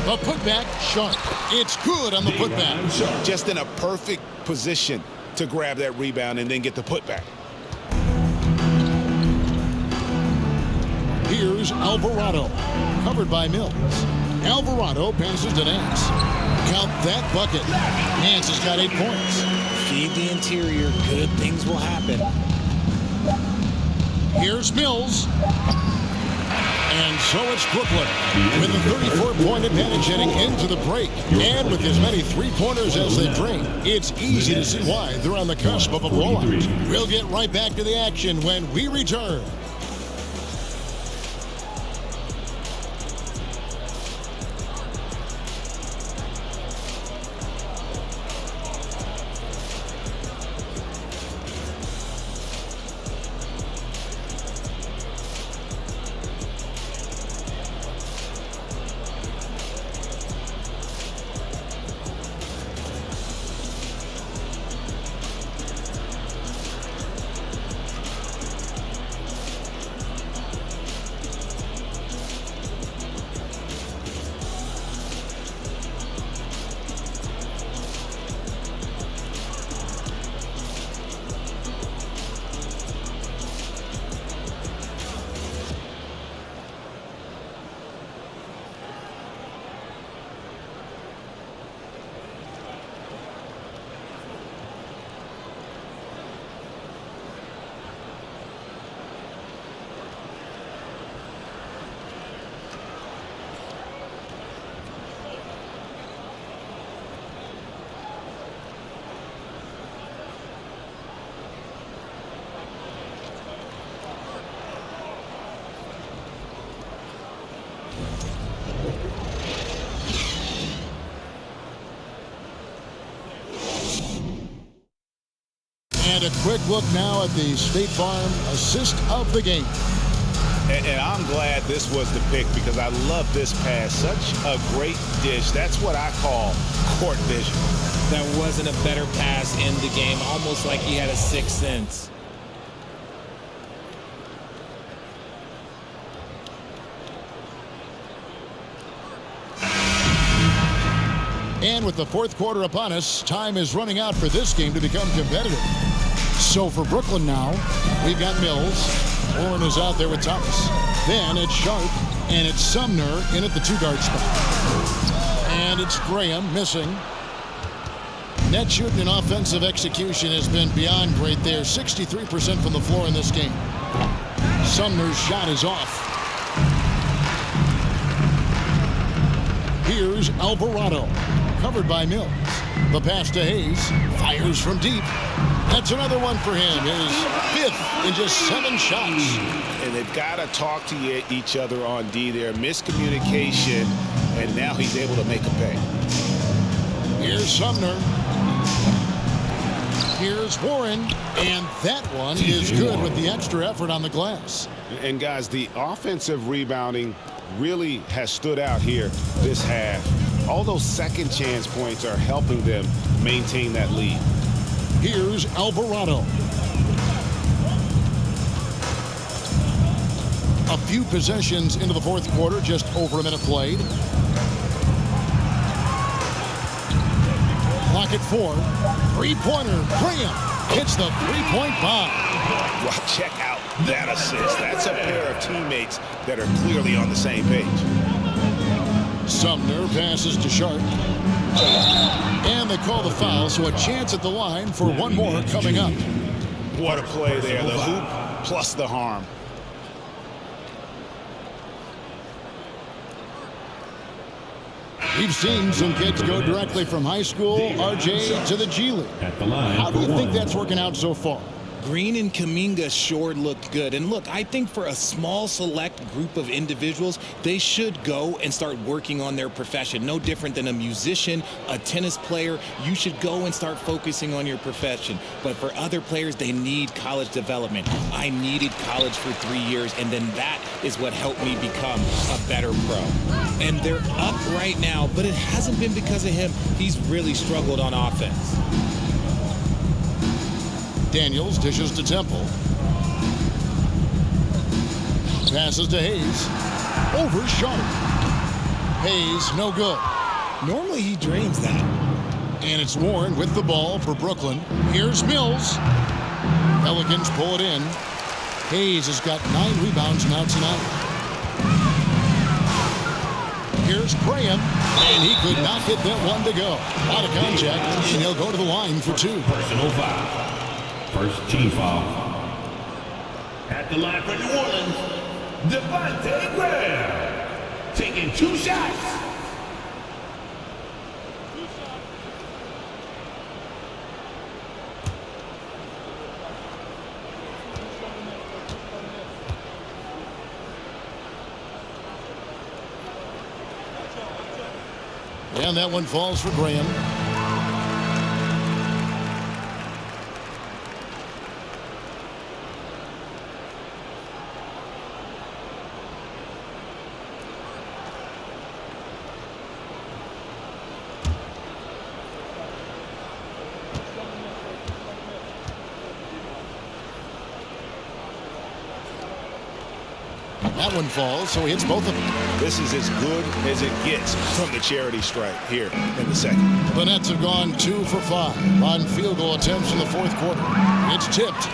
The putback, Sharp. It's good on the putback. Just in a perfect position to grab that rebound and then get the putback. Here's Alvarado. Covered by Mills. Alvarado passes to Nance. Count that bucket. Nance has got 8 points. Feed the interior. Good things will happen. Here's Mills. And so it's Brooklyn with a 34-point advantage heading into the break. And with as many 3-pointers as they bring, it's easy to see why they're on the cusp of a blowout. We'll get right back to the action when we return. And a quick look now at the State Farm assist of the game. And I'm glad this was the pick because I love this pass. Such a great dish. That's what I call court vision. That wasn't a better pass in the game, almost like he had a sixth sense. And with the fourth quarter upon us, time is running out for this game to become competitive. So for Brooklyn now, we've got Mills. Warren is out there with Thomas. Then it's Sharp, and it's Sumner in at the two-guard spot. And it's Graham missing. Net shooting and offensive execution has been beyond great there. 63% from the floor in this game. Sumner's shot is off. Here's Alvarado, covered by Mills. The pass to Hayes, fires from deep. That's another one for him. His fifth in just 7 shots. And they've got to talk to each other on D there. Miscommunication, and now he's able to make a pay. Here's Sumner. Here's Warren, and that one is good with the extra effort on the glass. And guys, the offensive rebounding really has stood out here this half. All those second chance points are helping them maintain that lead. Here's Alvarado. A few possessions into the fourth quarter, just over a minute played. Clock at 4. Three-pointer, Graham hits the three-point bomb. Well, check out that assist. That's a pair of teammates that are clearly on the same page. Sumner passes to Sharp. And they call the foul, so a chance at the line for one more coming up. What a play there. The hoop plus the harm. We've seen some kids go directly from high school, RJ, to the G League. How do you think that's working out so far? Green and Kuminga sure looked good. And look, I think for a small select group of individuals, they should go and start working on their profession. No different than a musician, a tennis player. You should go and start focusing on your profession. But for other players, they need college development. I needed college for 3 years, and then that is what helped me become a better pro. And they're up right now, but it hasn't been because of him. He's really struggled on offense. Daniels dishes to Temple. Passes to Hayes. Over Sharp. Hayes, no good. Normally he drains that. And it's Warren with the ball for Brooklyn. Here's Mills. Pelicans pull it in. Hayes has got 9 rebounds now tonight. Here's Graham. And he could not get that one to go. Out of contact, and he'll go to the line for 2. Personal foul. First team foul. At the line for New Orleans, Devontae Graham taking 2 shots. And that one falls for Graham. That one falls, so he hits both of them. This is as good as it gets from the charity stripe here in the second. The Nets have gone 2 for 5 on field goal attempts in the fourth quarter. It's tipped.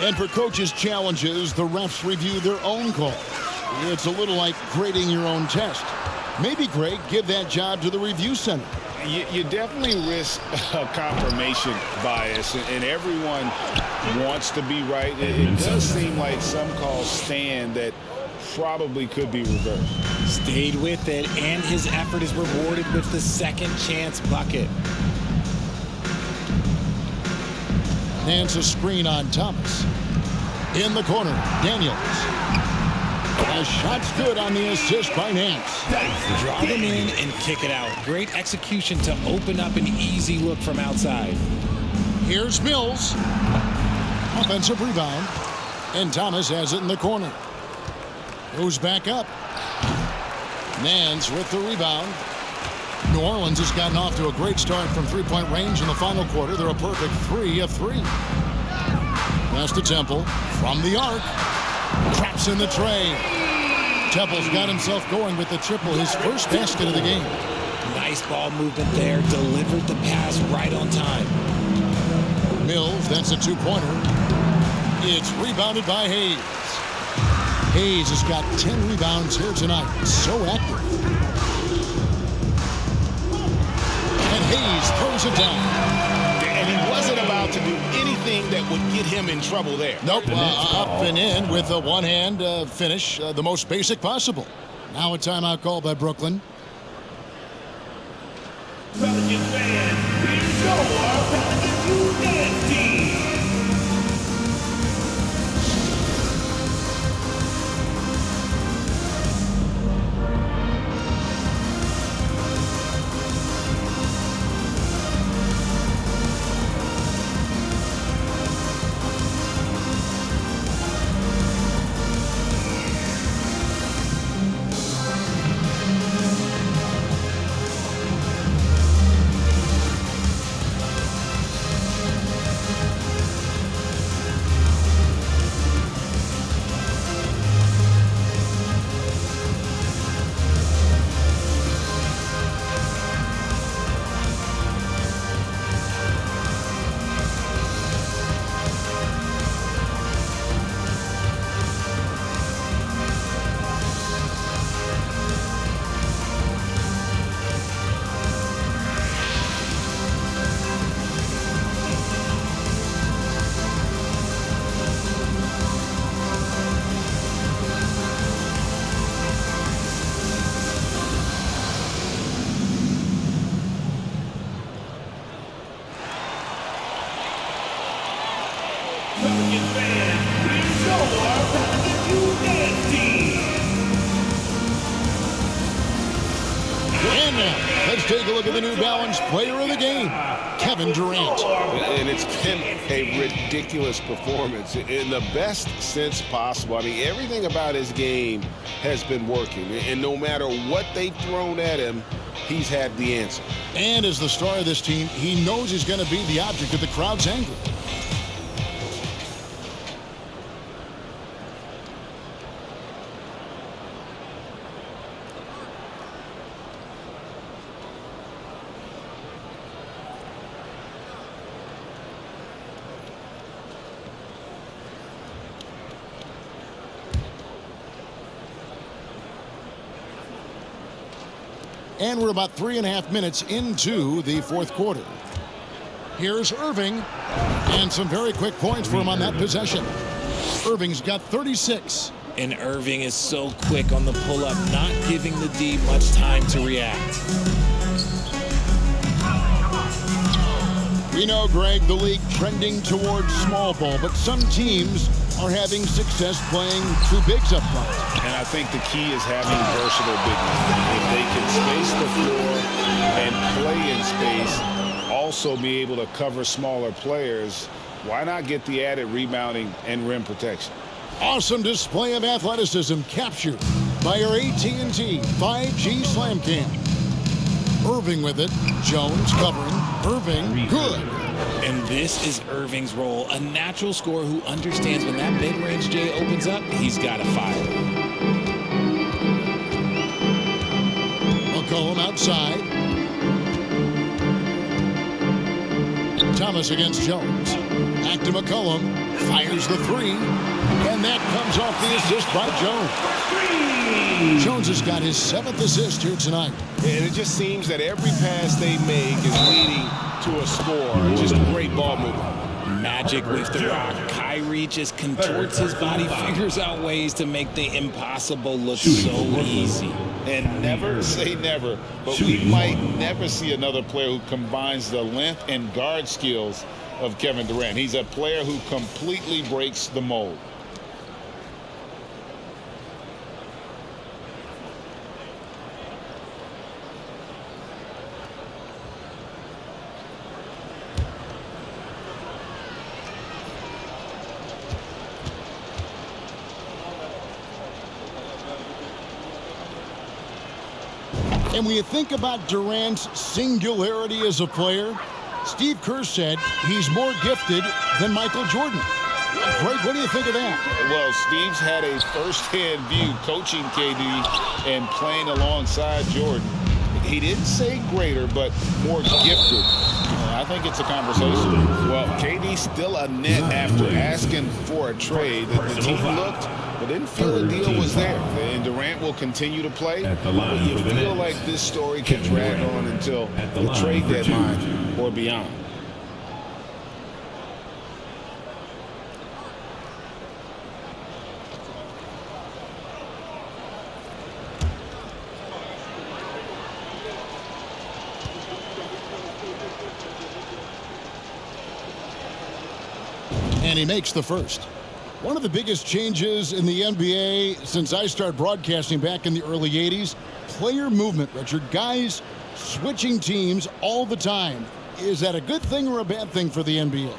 And for coaches' challenges, the refs review their own calls. It's a little like grading your own test. Maybe, Greg, give that job to the review center. You definitely risk a confirmation bias, and everyone wants to be right. It does seem like some calls stand that probably could be reversed. Stayed with it, and his effort is rewarded with the second chance bucket. Nance a screen on Thomas. In the corner, Daniels. A shot's good on the assist by Nance. Draw them in and kick it out. Great execution to open up an easy look from outside. Here's Mills. Offensive rebound. And Thomas has it in the corner. Goes back up. Nance with the rebound. New Orleans has gotten off to a great start from three-point range in the final quarter. They're a perfect 3 of 3. Pass to Temple from the arc. Traps in the tray. Temple's got himself going with the triple, his first basket of the game. Nice ball movement there. Delivered the pass right on time. Mills, that's a two-pointer. It's rebounded by Hayes. Hayes has got 10 rebounds here tonight. So active. And Hayes throws it down. And he wasn't about to do anything that would get him in trouble there. Nope, up and in with a one-hand finish, the most basic possible. Now a timeout call by Brooklyn. Pelicans fans, here's your Pelicans dance team. Pelicans fans, here's your Pelicans dance team. And now, let's take a look at the New Balance player of the game, Kevin Durant. And it's been a ridiculous performance in the best sense possible. I mean, everything about his game has been working. And no matter what they've thrown at him, he's had the answer. And as the star of this team, he knows he's going to be the object of the crowd's anger. And we're about 3.5 minutes into the fourth quarter. Here's Irving. And some very quick points for him on that possession. Irving's got 36. And Irving is so quick on the pull-up, not giving the D much time to react. We know, Greg, the league trending towards small ball, but some teams are having success playing two bigs up front. And I think the key is having versatile big men. If they can space the floor and play in space, also be able to cover smaller players, why not get the added rebounding and rim protection? Awesome display of athleticism captured by our AT&T 5G Slam Cam. Irving with it. Jones covering. Irving, good. And this is Irving's role, a natural scorer who understands when that mid-range J opens up, he's got to fire. McCollum outside. Thomas against Jones. Back to McCollum. Fires the three. And that comes off the assist by Jones. Jones has got his 7th assist here tonight. And it just seems that every pass they make is leading to a score. Just great ball movement. Magic with the rock. Kyrie just contorts his body, figures out ways to make the impossible look so easy. And never say never, but we might never see another player who combines the length and guard skills of Kevin Durant. He's a player who completely breaks the mold. And when you think about Durant's singularity as a player, Steve Kerr said he's more gifted than Michael Jordan. Greg, what do you think of that? Well, Steve's had a first-hand view coaching KD and playing alongside Jordan. He didn't say greater, but more gifted. I think it's a conversation. Well, KD's still a net after asking for a trade. The team looked, but didn't feel the deal was there. And Durant will continue to play. But you feel like this story could drag on until the trade deadline or beyond. And he makes the first. One of the biggest changes in the NBA since I started broadcasting back in the early 80s, player movement, Richard. Guys switching teams all the time. Is that a good thing or a bad thing for the NBA?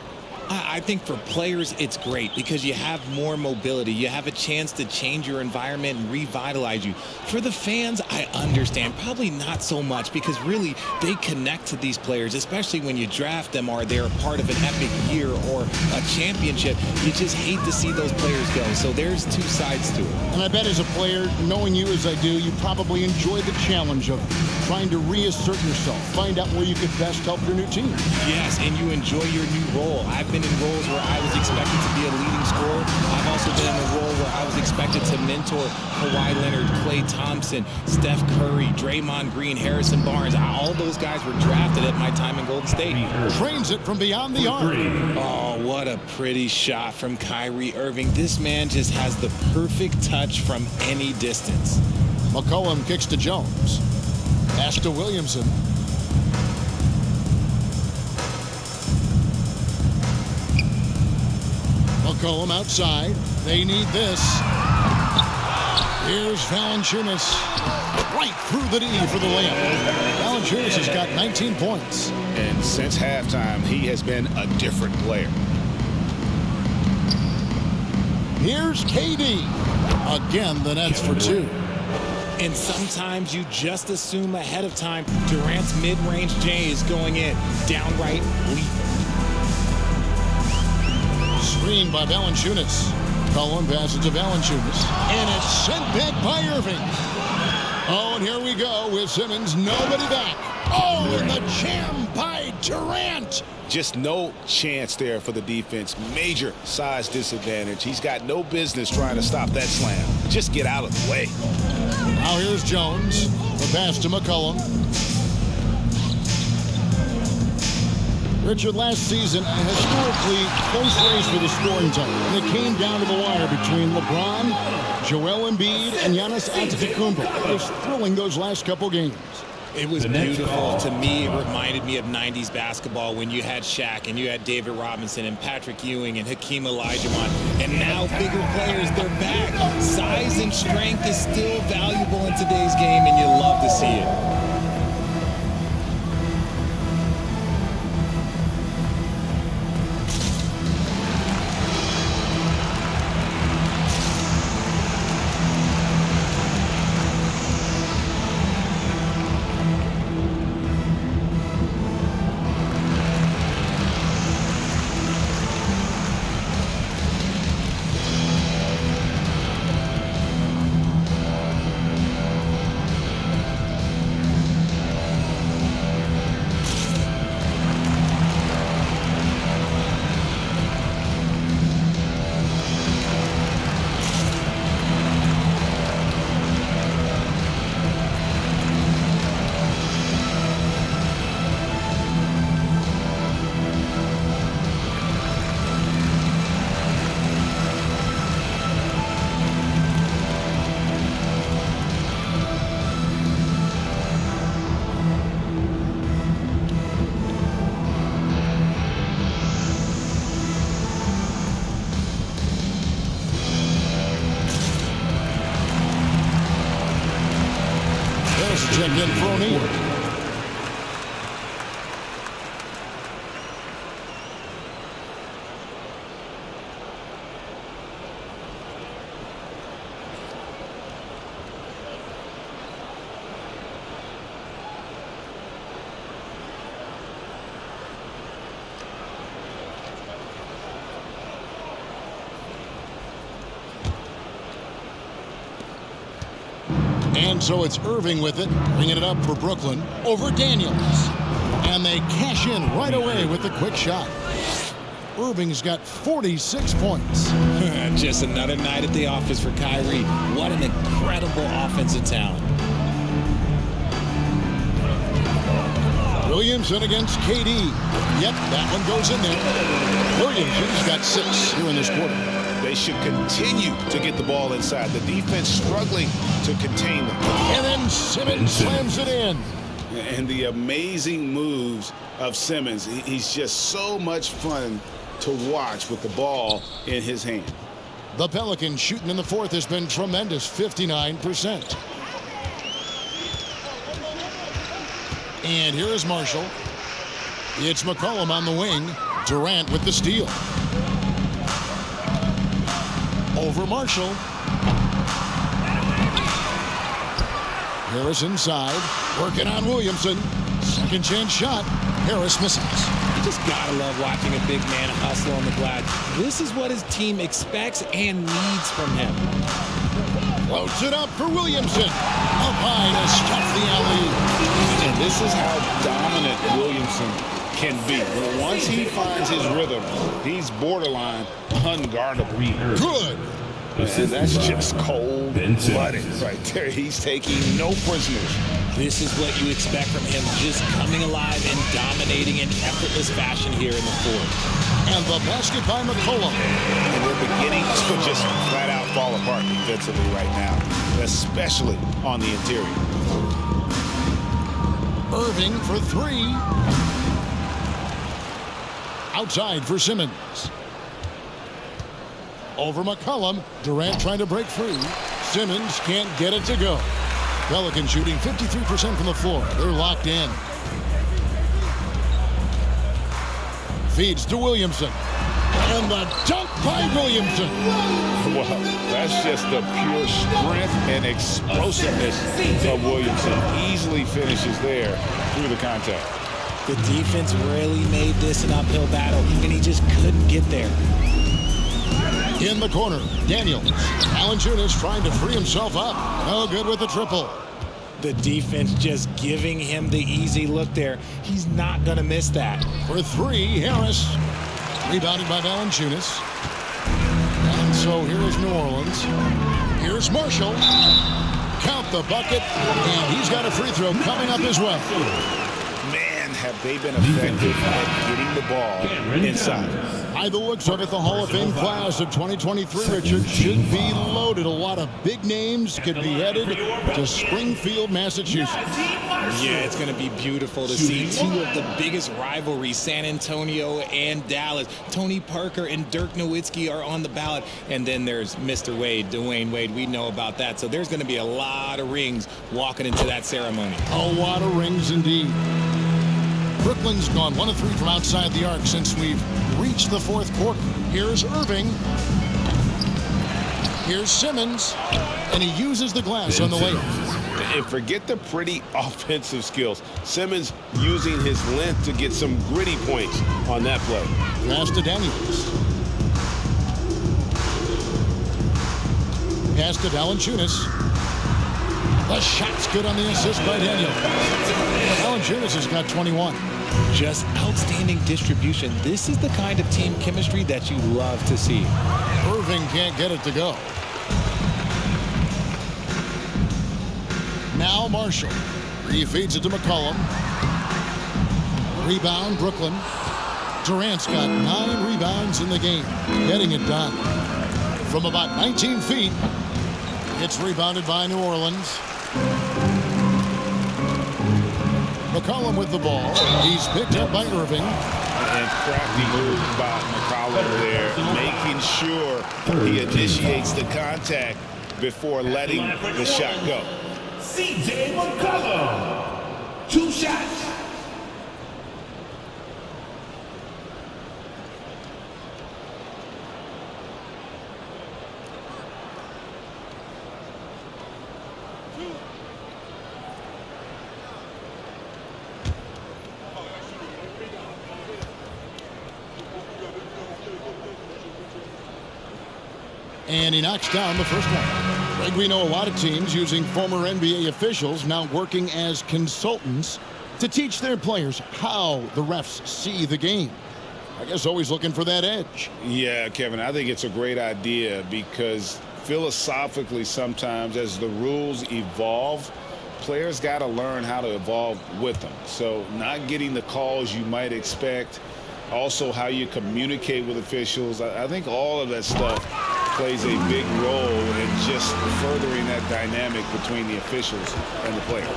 I think for players, it's great because you have more mobility. You have a chance to change your environment and revitalize you. For the fans, I understand. Probably not so much because really they connect to these players, especially when you draft them or they're a part of an epic year or a championship. You just hate to see those players go. So there's two sides to it. And I bet as a player, knowing you as I do, you probably enjoy the challenge of trying to reassert yourself, find out where you could best help your new team. Yes, and you enjoy your new role. I've been in roles where I was expected to be a leading scorer. I've also been in a role where I was expected to mentor Kawhi Leonard, Klay Thompson, Steph Curry, Draymond Green, Harrison Barnes. All those guys were drafted at my time in Golden State. Trains it from beyond the arc. Oh, what a pretty shot from Kyrie Irving. This man just has the perfect touch from any distance. McCollum kicks to Jones. Pass to Williamson. McCollum outside. They need this. Here's Valanciunas. Right through the D for the layup. Valanciunas has got 19 points. And since halftime, he has been a different player. Here's KD. Again, the Nets for two. And sometimes you just assume ahead of time Durant's mid-range J is going in. Downright lethal. Screen by Valanciunas. Cullen passes to Valanciunas. And it's sent back by Irving. Oh, and here we go with Simmons. Nobody back. Oh, and the jam by Durant. Just no chance there for the defense. Major size disadvantage. He's got no business trying to stop that slam. Just get out of the way. Now here's Jones. The pass to McCollum. Richard, last season, a historically close race for the scoring title. And it came down to the wire between LeBron, Joel Embiid, and Giannis Antetokounmpo. It was thrilling those last couple games. It was beautiful. To me, it reminded me of 90s basketball when you had Shaq and you had David Robinson and Patrick Ewing and Hakeem Olajuwon. And now bigger players, they're back. Size and strength is still valuable in today's game, and you love to see it. Checked in for O'Neal. And so it's Irving with it, bringing it up for Brooklyn over Daniels. And they cash in right away with the quick shot. Irving's got 46 points. Just another night at the office for Kyrie. What an incredible offensive talent. Williamson against KD. Yep, that one goes in there. Williamson's got 6 here in this quarter. They should continue to get the ball inside. The defense struggling to contain them. And then Simmons slams it in. And the amazing moves of Simmons. He's just so much fun to watch with the ball in his hand. The Pelicans shooting in the fourth has been tremendous, 59%. And here is Marshall. It's McCollum on the wing. Durant with the steal. Over Marshall. Harris inside. Working on Williamson. Second chance shot. Harris misses. You just gotta love watching a big man hustle on the glass. This is what his team expects and needs from him. Floats it up for Williamson. Up high to stuff the alley. And this is how dominant Williamson can be. Once he finds his rhythm, he's borderline unguardable. Good. And that's just cold-blooded right there. He's taking no prisoners. This is what you expect from him, just coming alive and dominating in effortless fashion here in the fourth. And the basket by McCollum. And we're beginning to just flat out fall apart defensively right now, especially on the interior. Irving for 3. Outside for Simmons. Over McCollum. Durant trying to break free. Simmons can't get it to go. Pelicans shooting 53% from the floor. They're locked in. Feeds to Williamson. And the dunk by Williamson. Well, that's just the pure strength and explosiveness of Williamson. Easily finishes there through the contact. The defense really made this an uphill battle, and he just couldn't get there. In the corner, Daniels. Valanciunas trying to free himself up. No good with the triple. The defense just giving him the easy look there. He's not going to miss that. For 3, Harris. Rebounded by Valanciunas. And so here is New Orleans. Here's Marshall. Count the bucket. And he's got a free throw coming up as well. Man, have they been effective at getting the ball inside. By the looks of it, the Hall of Fame class of 2023, Richard, should be loaded. A lot of big names could be headed to Springfield, Massachusetts. Yeah, it's going to be beautiful to see 2 of the biggest rivalries, San Antonio and Dallas. Tony Parker and Dirk Nowitzki are on the ballot. And then there's Mr. Wade, Dwayne Wade. We know about that. So there's going to be a lot of rings walking into that ceremony. A lot of rings indeed. Brooklyn's gone 1 of 3 from outside the arc since we've reached the fourth quarter. Here's Irving. Here's Simmons. And he uses the glass on the layup. And forget the pretty offensive skills. Simmons using his length to get some gritty points on that play. Pass to Daniels. Pass to Valanciunas. The shot's good on the assist by Daniels. Valanciunas has got 21. Just outstanding distribution. This is the kind of team chemistry that you love to see. Irving can't get it to go. Now Marshall. He feeds it to McCollum. Rebound, Brooklyn. Durant's got 9 rebounds in the game. Getting it done. From about 19 feet, it's rebounded by New Orleans. McCollum with the ball. He's picked up by Irving. And crafty move by McCollum there, making sure he initiates the contact before letting the shot go. CJ McCollum, 2 shots. And he knocks down the first one. Greg, we know a lot of teams using former NBA officials now working as consultants to teach their players how the refs see the game. I guess always looking for that edge. Yeah, Kevin, I think it's a great idea because philosophically sometimes as the rules evolve, players got to learn how to evolve with them. So not getting the calls you might expect, also how you communicate with officials. I think all of that stuff plays a big role in just furthering that dynamic between the officials and the players.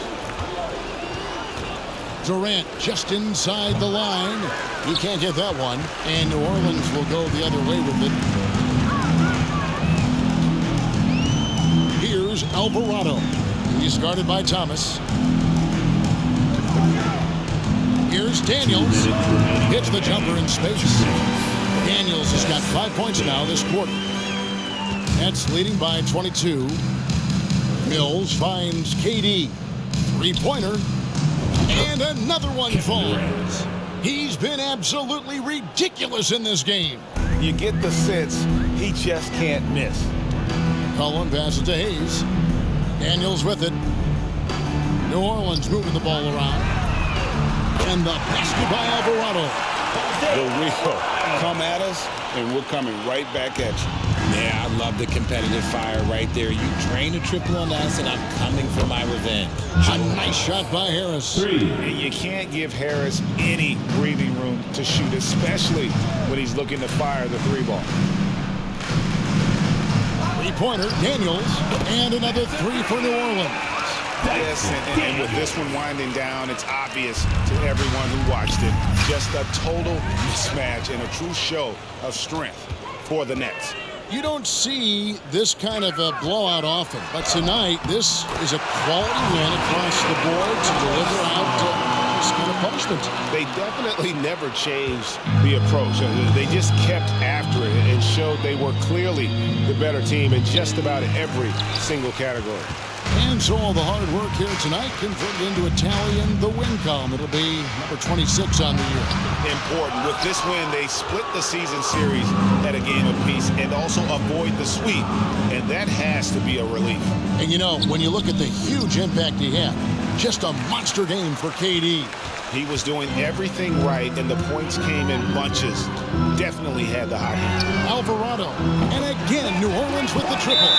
Durant just inside the line. He can't get that one. And New Orleans will go the other way with it. Here's Alvarado. He's guarded by Thomas. Here's Daniels. Hits the jumper in space. Daniels has got 5 points now this quarter. Nets leading by 22. Mills finds KD. Three-pointer. And another one falls. He's been absolutely ridiculous in this game. You get the sense he just can't miss. McCollum passes to Hayes. Daniels with it. New Orleans moving the ball around. And the basket by Alvarado. The wheel come at us, and we're coming right back at you. Yeah, I love the competitive fire right there. You drain a triple on us, and I'm coming for my revenge. A nice shot by Harris. And you can't give Harris any breathing room to shoot, especially when he's looking to fire the three ball. Three-pointer, Daniels, and another three for New Orleans. Yes, and with this one winding down, it's obvious to everyone who watched it. Just a total mismatch and a true show of strength for the Nets. You don't see this kind of a blowout often, but tonight this is a quality win across the board to deliver out this kind of punishment. They definitely never changed the approach. They just kept after it and showed they were clearly the better team in just about every single category. And so all the hard work here tonight converted into a tally in the win column. It'll be number 26 on the year. Important. With this win, they split the season series at a game apiece and also avoid the sweep. And that has to be a relief. And you know, when you look at the huge impact he had, just a monster game for KD. He was doing everything right, and the points came in bunches. Definitely had the hot hand. Alvarado. And again, New Orleans with the triple.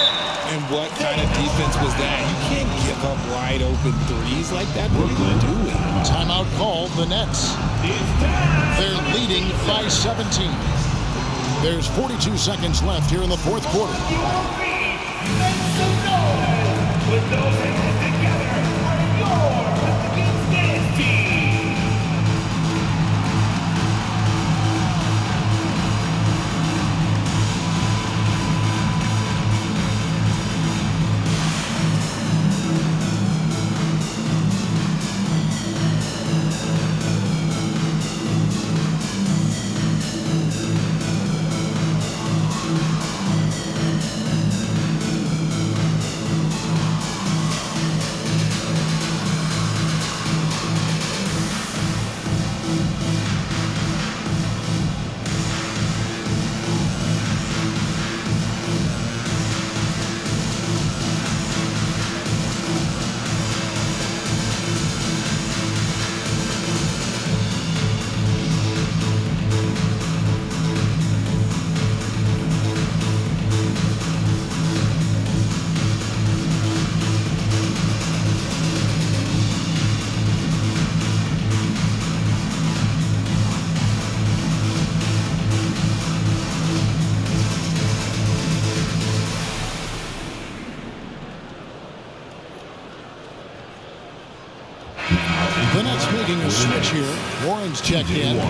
And what kind of defense was that? You can't give up wide open threes like that. What are you doing? Timeout called the Nets. They're leading by 17. There's 42 seconds left here in the fourth quarter. With those hands together, your Pelicans dance team. The Nets making a switch here. Warren's checked in.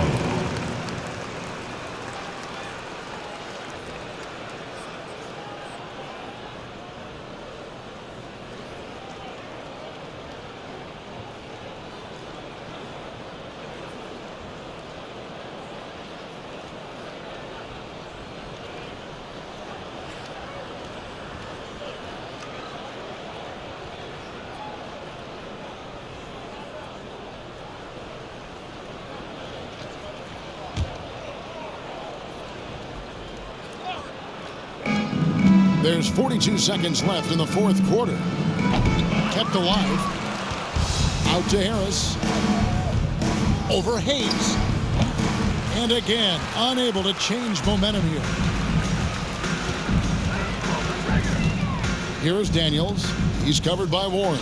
There's 42 seconds left in the fourth quarter. Kept alive. Out to Harris. Over Hayes. And again, unable to change momentum here. Here is Daniels. He's covered by Warren.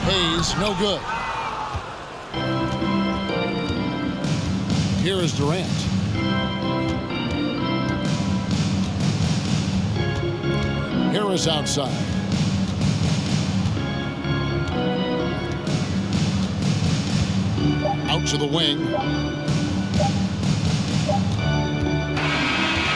Hayes, no good. Here is Durant. Harris outside. Out to the wing.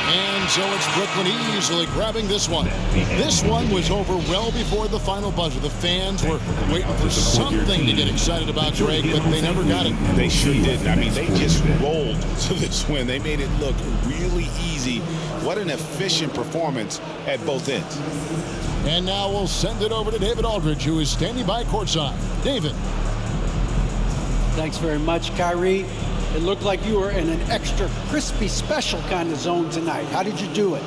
And so it's Brooklyn easily grabbing this one. This one was over well before the final buzzer. The fans were waiting for something to get excited about, Greg, but they never got it. They sure didn't. I mean, they just rolled to this win. They made it look really easy. What an efficient performance at both ends. And now we'll send it over to David Aldridge, who is standing by courtside. David. Thanks very much, Kyrie. It looked like you were in an extra crispy special kind of zone tonight. How did you do it?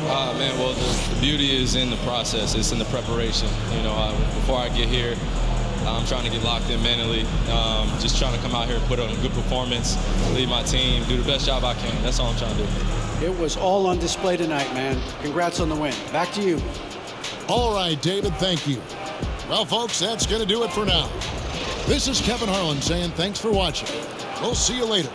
Man, well, the beauty is in the process. It's in the preparation. You know, before I get here, I'm trying to get locked in mentally. Just trying to come out here and put on a good performance, lead my team, do the best job I can. That's all I'm trying to do. It was all on display tonight, man. Congrats on the win. Back to you. All right, David, thank you. Well, folks, that's going to do it for now. This is Kevin Harlan saying thanks for watching. We'll see you later.